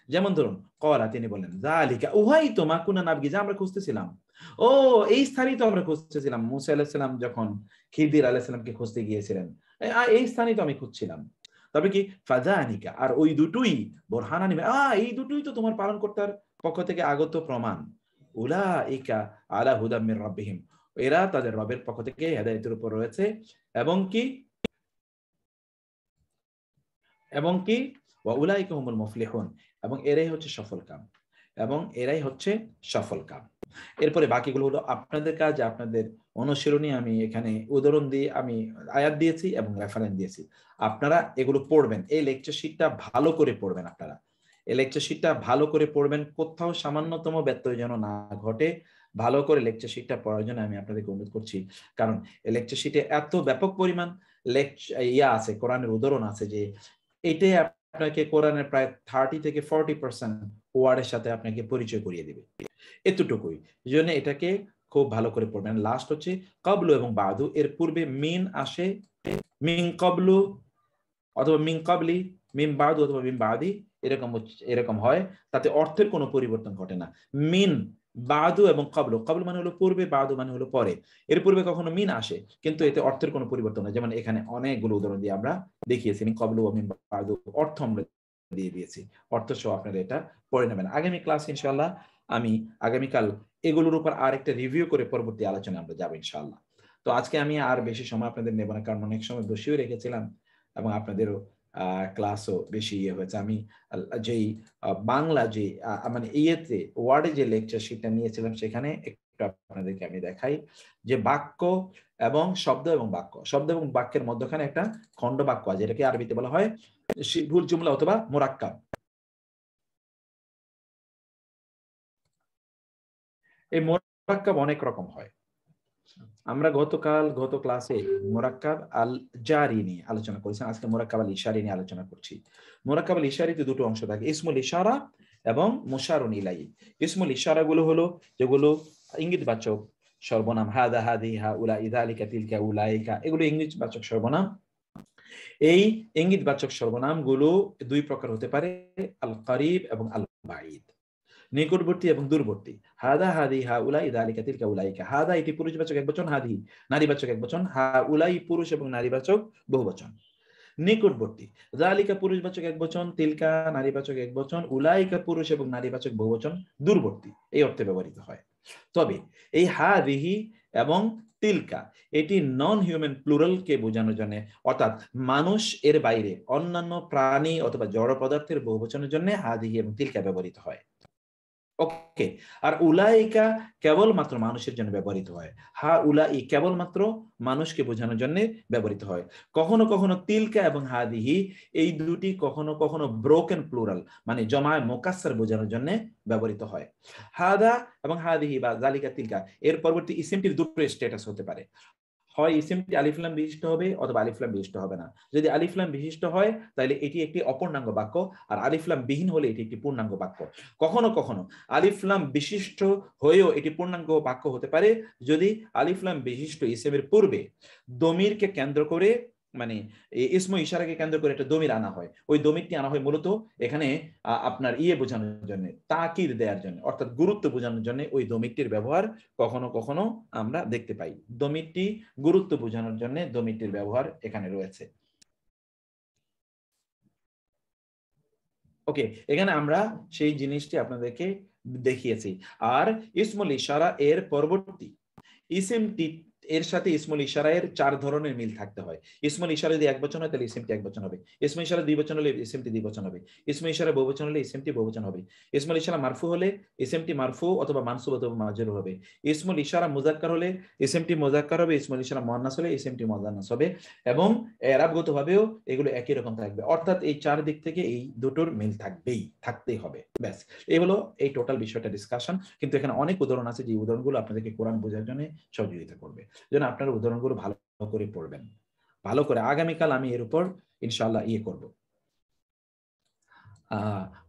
যেমন ধরুন ক্বালা তিনি বলেন যালিকা উহাই তো মা কুনা নাবগি যা আমরা খুঁজতেছিলাম, ও এই স্থানই তো আমরা খুঁজতেছিলাম, মুসা আলাইহিস সালাম যখন খিদির আলাইহিস সালামকে খুঁজতে গিয়েছিলেন, এই স্থানই তো আমি খুঁজছিলাম। তবে কি ফাযানিকা আর ওই দুটোই বুরহানানি এই দুটোই তো তোমার পালনকর্তার পক্ষ থেকে আগত প্রমাণ। উলাইকা আলা হুদাম মির রাব্বিহিম এরা তাদের রবের পক্ষ থেকে হেদায়েতের উপর রয়েছে, এবং কি ওয়া উলাইকা হুমুল মুফলিহুন, এবং এরাই হচ্ছে সফল কাম, এবং এরাই হচ্ছে সফল কাম। এরপরে বাকিগুলো হলো আপনাদের কাজ, আপনাদের অনুশীলনী। আমি এখানে উদাহরণ দিয়ে আমি আয়াত দিয়েছি এবং রেফারেন্স দিয়েছি, আপনারা এগুলো পড়বেন। এই লেকচার শিটটা ভালো করে পড়বেন, আপনারা এই লেকচার শিটটা ভালো করে পড়বেন, কোথাও সামান্যতম ব্যত্যয় যেন না ঘটে। ভালো করে লেকচার শিটটা পড়ার জন্য আমি আপনাদেরকে অনুরোধ করছি, কারণ এই লেকচার শিটে এত ব্যাপক পরিমাণ আছে, কোরআনের উদাহরণ আছে, যে এটাই আপনাকে কোরআনের প্রায় 30 থেকে 40% ওয়ার্ডের সাথে আপনাকে পরিচয় করিয়ে দিবে, এতটুকুই। এই জন্য এটাকে খুব ভালো করে পড়বেন। লাস্ট হচ্ছে কবলু এবং বাদু, এর পূর্বে মিন আসে, মিন কবলু অথবা মিন কবলি, মিন বাদু অথবা মিন বাদি, এরকম হয়, তাতে অর্থের কোনো পরিবর্তন ঘটে না। মিন বাদু এবং কবলু, কবলু মানে হলো পূর্বে, বাদু মানে হলো পরে। এর পূর্বে কখনো মিন আসে, কিন্তু এতে অর্থের কোনো পরিবর্তন হয়। যেমন এখানে অনেকগুলো উদাহরণ দিয়ে আমরা দেখিয়েছি, মিন কবলু ও মিন বাদু অর্থ আমরা দিয়ে দিয়েছি, অর্থ সহ আপনারা এটা পড়ে নেবেন। আগামী ক্লাস ইনশাআল্লাহ আমি আগামীকাল এগুলোর উপর আর একটা রিভিউ করে পরবর্তী আলোচনা আমরা যাবো ইনশাআল্লাহ। তো আজকে আমি আর বেশি সময় আপনাদের নেব না, কারণ অনেক সময় বসিয়েও রেখেছিলাম এবং আপনাদেরও ক্লাসও বেশি হয়েছে। আমি যেই বাংলা যে মানে ইয়েতে ওয়ার্ডে যে লেকচার শিটটা নিয়েছিলাম, সেখানে একটু আপনাদেরকে আমি দেখাই যে বাক্য এবং শব্দ এবং বাক্য, শব্দ এবং বাক্যের মধ্যখানে একটা খণ্ড বাক্য আছে, যেটাকে আরবিতে বলা হয় শিবহুল জুমলা অথবা মুরাক্কাব। এই মুরাক্কাব অনেক রকম হয়। আমরা গত ক্লাসে মুরাক্কাব আল জারি নিয়ে আলোচনা করেছিলাম, আজকে মুরাক্কাব আল ইশারি নিয়ে আলোচনা করছি। মুরাক্কাব আল ইশারিতে দুটো অংশ থাকে, ইসমুল ইশারা এবং মুশারুন ইলাইহি। ইসমুল ইশারা গুলো হলো যেগুলো ইঙ্গিতবাচক সর্বনাম, হাদা, হাদি, হা উলা, ইযালিকা, তিলকা, উলাইকা, এগুলো ইঙ্গিতবাচক সর্বনাম। এই ইঙ্গিতবাচক সর্বনাম গুলো দুই প্রকার হতে পারে, আল করিব এবং আল বাঈদ, নিকটবর্তী এবং দূরবর্তী। হাদা, হাদি, হা উলাই, যালিকা, তিলকা, উলাইকা। হাদা এটি পুরুষবাচক একবচন, হাদি নারীবাচক একবচন, হা উলাই পুরুষ এবং নারীবাচক বহুবচন। নিকটবর্তী, যালিকা পুরুষবাচক একবচন, তিলকা নারীবাচক একবচন, উলাইকা পুরুষ এবং নারীবাচক বহুবচন। দূরবর্তী এই অর্থে ব্যবহৃত হয়। তবে এই হাদিহি এবং তিলকা এটি নন হিউম্যান প্লুরালকে বোঝানোর জন্য, অর্থাৎ মানুষ এর বাইরে অন্যান্য প্রাণী অথবা জড় পদার্থের বহুবচনের জন্য হাদিহি এবং তিলকা ব্যবহৃত হয়। ওকে, আর উলাইকা কেবলমাত্র মানুষের জন্য ব্যবহৃত হয়। হা উলাই কেবলমাত্র মানুষকে বোঝানোর জন্য ব্যবহৃত হয়। কখনো কখনো তিলকা এবং হাদিহি এই দুটি কখনো কখনো ব্রোকেন প্লুরাল মানে জমায় মুকাসসার বোঝানোর জন্য ব্যবহৃত হয়। হাদা এবং হাদিহি বা যালিকা, তিলকা এর পরবর্তী ইসিমটির দুটো স্ট্যাটাস হতে পারে, হয় ইসিমটি আলিফ লাম বিশিষ্ট হবে অথবা আলিফ লাম বিশিষ্ট হবে না। যদি আলিফ লাম বিশিষ্ট হয় তাহলে এটি একটি অপূর্ণাঙ্গ বাক্য, আর আলিফ লাম বিহীন হলে এটি একটি পূর্ণাঙ্গ বাক্য। কখনো কখনো আলিফ লাম বিশিষ্ট হয়েও এটি পূর্ণাঙ্গ বাক্য হতে পারে যদি আলিফ লাম বিশিষ্ট ইসিমের পূর্বে দমিরকে কেন্দ্র করে, মানে ইসমু ইশারাকে কেন্দ্র করে একটা দমির আনা হয়। ওই দমিরটি আনা হয় মূলত এখানে আপনার বোঝানোর জন্য, তাকিদ দেওয়ার জন্য, অর্থাৎ গুরুত্ব বোঝানোর জন্য ওই দমিরটির ব্যবহার কখনো কখনো আমরা দেখতে পাই। দমিরটি গুরুত্ব বোঝানোর জন্য দমিরটির ব্যবহার এখানে রয়েছে। ওকে, এখানে আমরা সেই জিনিসটি আপনাদেরকে দেখিয়েছি। আর ইসমুল ইশারা এর পরবর্তী ইসিমটি এর সাথে ইসমুল ইশারা এর 4 ধরনের মিল থাকতে হয়। ইসমুল ইশারা যদি একবচন হয় তাহলে ইসিমটি একবচন হবে, ইসমুল ইশারা দ্বিবচন হলে ইসিমটি দ্বিবচন হবে, ইসমুল ইশারা বহুবচন হলে ইসিমটি বহুবচন হবে, ইসমুল ইশারা মারফু হলে ইসিমটি মারফু অথবা মানসুব অথবা মাজরুর হবে, ইসমুল ইশারা মুযাক্কার হলে ইসিমটি মুযাক্কার হবে, ইসমুল ইশারা মুআন্নাস হলে ইসিমটি মুআন্নাস হবে, এবং ইরাবগতভাবেও এগুলো একই রকম থাকবে। অর্থাৎ এই 4 দিক থেকে এই দুটোর মিল থাকতেই হবে। ব্যাস, এই হলো এই টোটাল বিষয়টা ডিসকাশন। কিন্তু এখানে অনেক উদাহরণ আছে যে উদাহরণগুলো আপনাদেরকে কোরআন বোঝার জন্য সহযোগিতা করবে। যেন আপনারা উদাহরণগুলো ভালো করে পড়বেন, ভালো করে। আগামীকাল আমি এর উপর ইনশাআল্লাহ করব।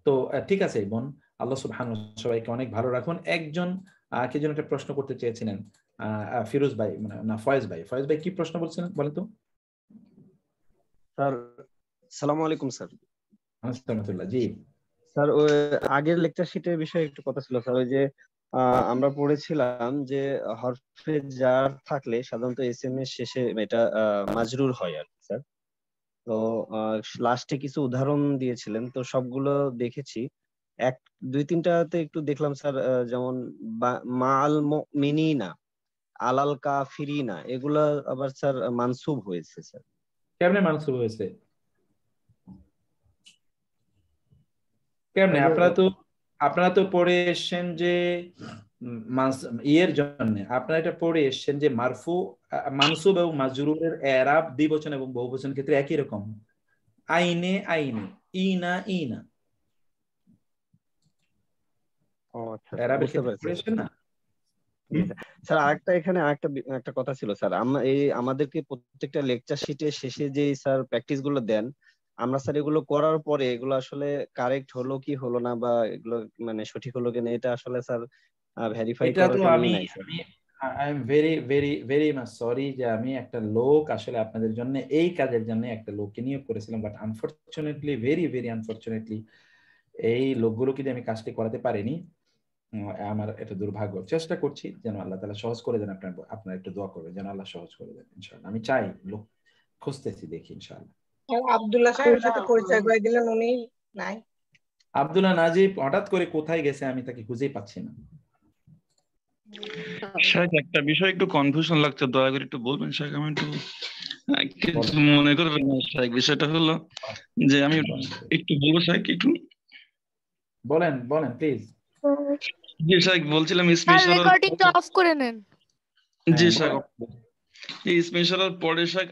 তো ঠিক আছে বোন, আল্লাহ সুবহানাহু সবাইকে অনেক ভালো রাখুন। একজন কে যেন একটা প্রশ্ন করতে চেয়েছিলেন, ফিরোজ ভাই না ফয়েজ ভাই কি প্রশ্ন বলছিলেন বলেন তো? স্যার আসসালামু আলাইকুম স্যার। আসসালামুল্লাহ। জি স্যার, ওই আগের লেকচার শিটের বিষয়ে একটু কথা ছিল স্যার। ওই যে আমরা পড়েছিলাম যে হরফে জার থাকলে সাধারণত এসএম এর শেষে এটা মাজরুর হয় আর কি স্যার। তো লাস্টে কিছু উদাহরণ দিয়েছিলেন, তো সবগুলো দেখেছি। 1-2-3টাতে একটু দেখলাম স্যার, যেমন মাল মুমিনিনা, আলাল কাফিরিনা, এগুলা আবার স্যার মানসুব হয়েছে স্যার। কেমনে মানসুব হয়েছে? কেমনে আপনারা তো পড়ে এসছেন যে ইয়ের জন্য আপনারা এটা পড়ে এসছেন যে মারফু মানসুব এবং মাজরুরের এরাব দ্বিবচন এবং বহুবচন ক্ষেত্রে একই রকম, আইনে আইনে, ইনা ইনা। ও আচ্ছা, এরাবের বুঝতে ক্ষেত্রে পেরেছি পড়েছেন না? স্যার। এখানে একটা কথা ছিল স্যার, আমাদেরকে প্রত্যেকটা লেকচার শিটের শেষে যে স্যার প্র্যাকটিস গুলো দেন, আমরা স্যার এগুলো করার পরে এগুলো আসলে কারেক্ট হলো কি হলো না, বা এগুলো মানে সঠিক হলো কিনা, এটা আসলে স্যার ভেরিফাই এটা করার তো কোনো আমি নাই sir. I am very very very much sorry যে আমি একটা লোক আসলে আপনাদের জন্য এই কাজের জন্য একটা লোককে নিয়োগ করেছিলাম, but unfortunately very very unfortunately এই লোকগুলোকে দিয়ে আমি কাজটি করাতে পারিনি। আমার এটা দুর্ভাগ্য। চেষ্টা করছি যেন আল্লাহ তাআলা সহজ করে দেন। আপনারা একটু দোয়া করবেন যেন আল্লাহ সহজ করে দেন ইনশাআল্লাহ। আমি চাই লোক খুঁজতেছি, দেখি ইনশাআল্লাহ। আব্দুল্লাহ সাহেবের সাথে পরিচয় করে দিলেন, উনি নাই। আব্দুল্লাহ নাজিব হঠাৎ করে কোথায় গেছে আমি তাকে খুঁজেই পাচ্ছি না। শাইখ একটা বিষয় একটু কনফিউশন লাগছে, দয়া করে একটু বলবেন শাইখ। আমি একটু কিছু মনে করবেন না শাইখ। বিষয়টা হলো যে আমি একটু বলবো শাইখ, একটু বলেন প্লিজ। জি শাইখ, বলছিলাম স্পেশাল রেকর্ডিংটা অফ করে নেন। জি শাইখ, এই স্পেশাল পরে শাইখ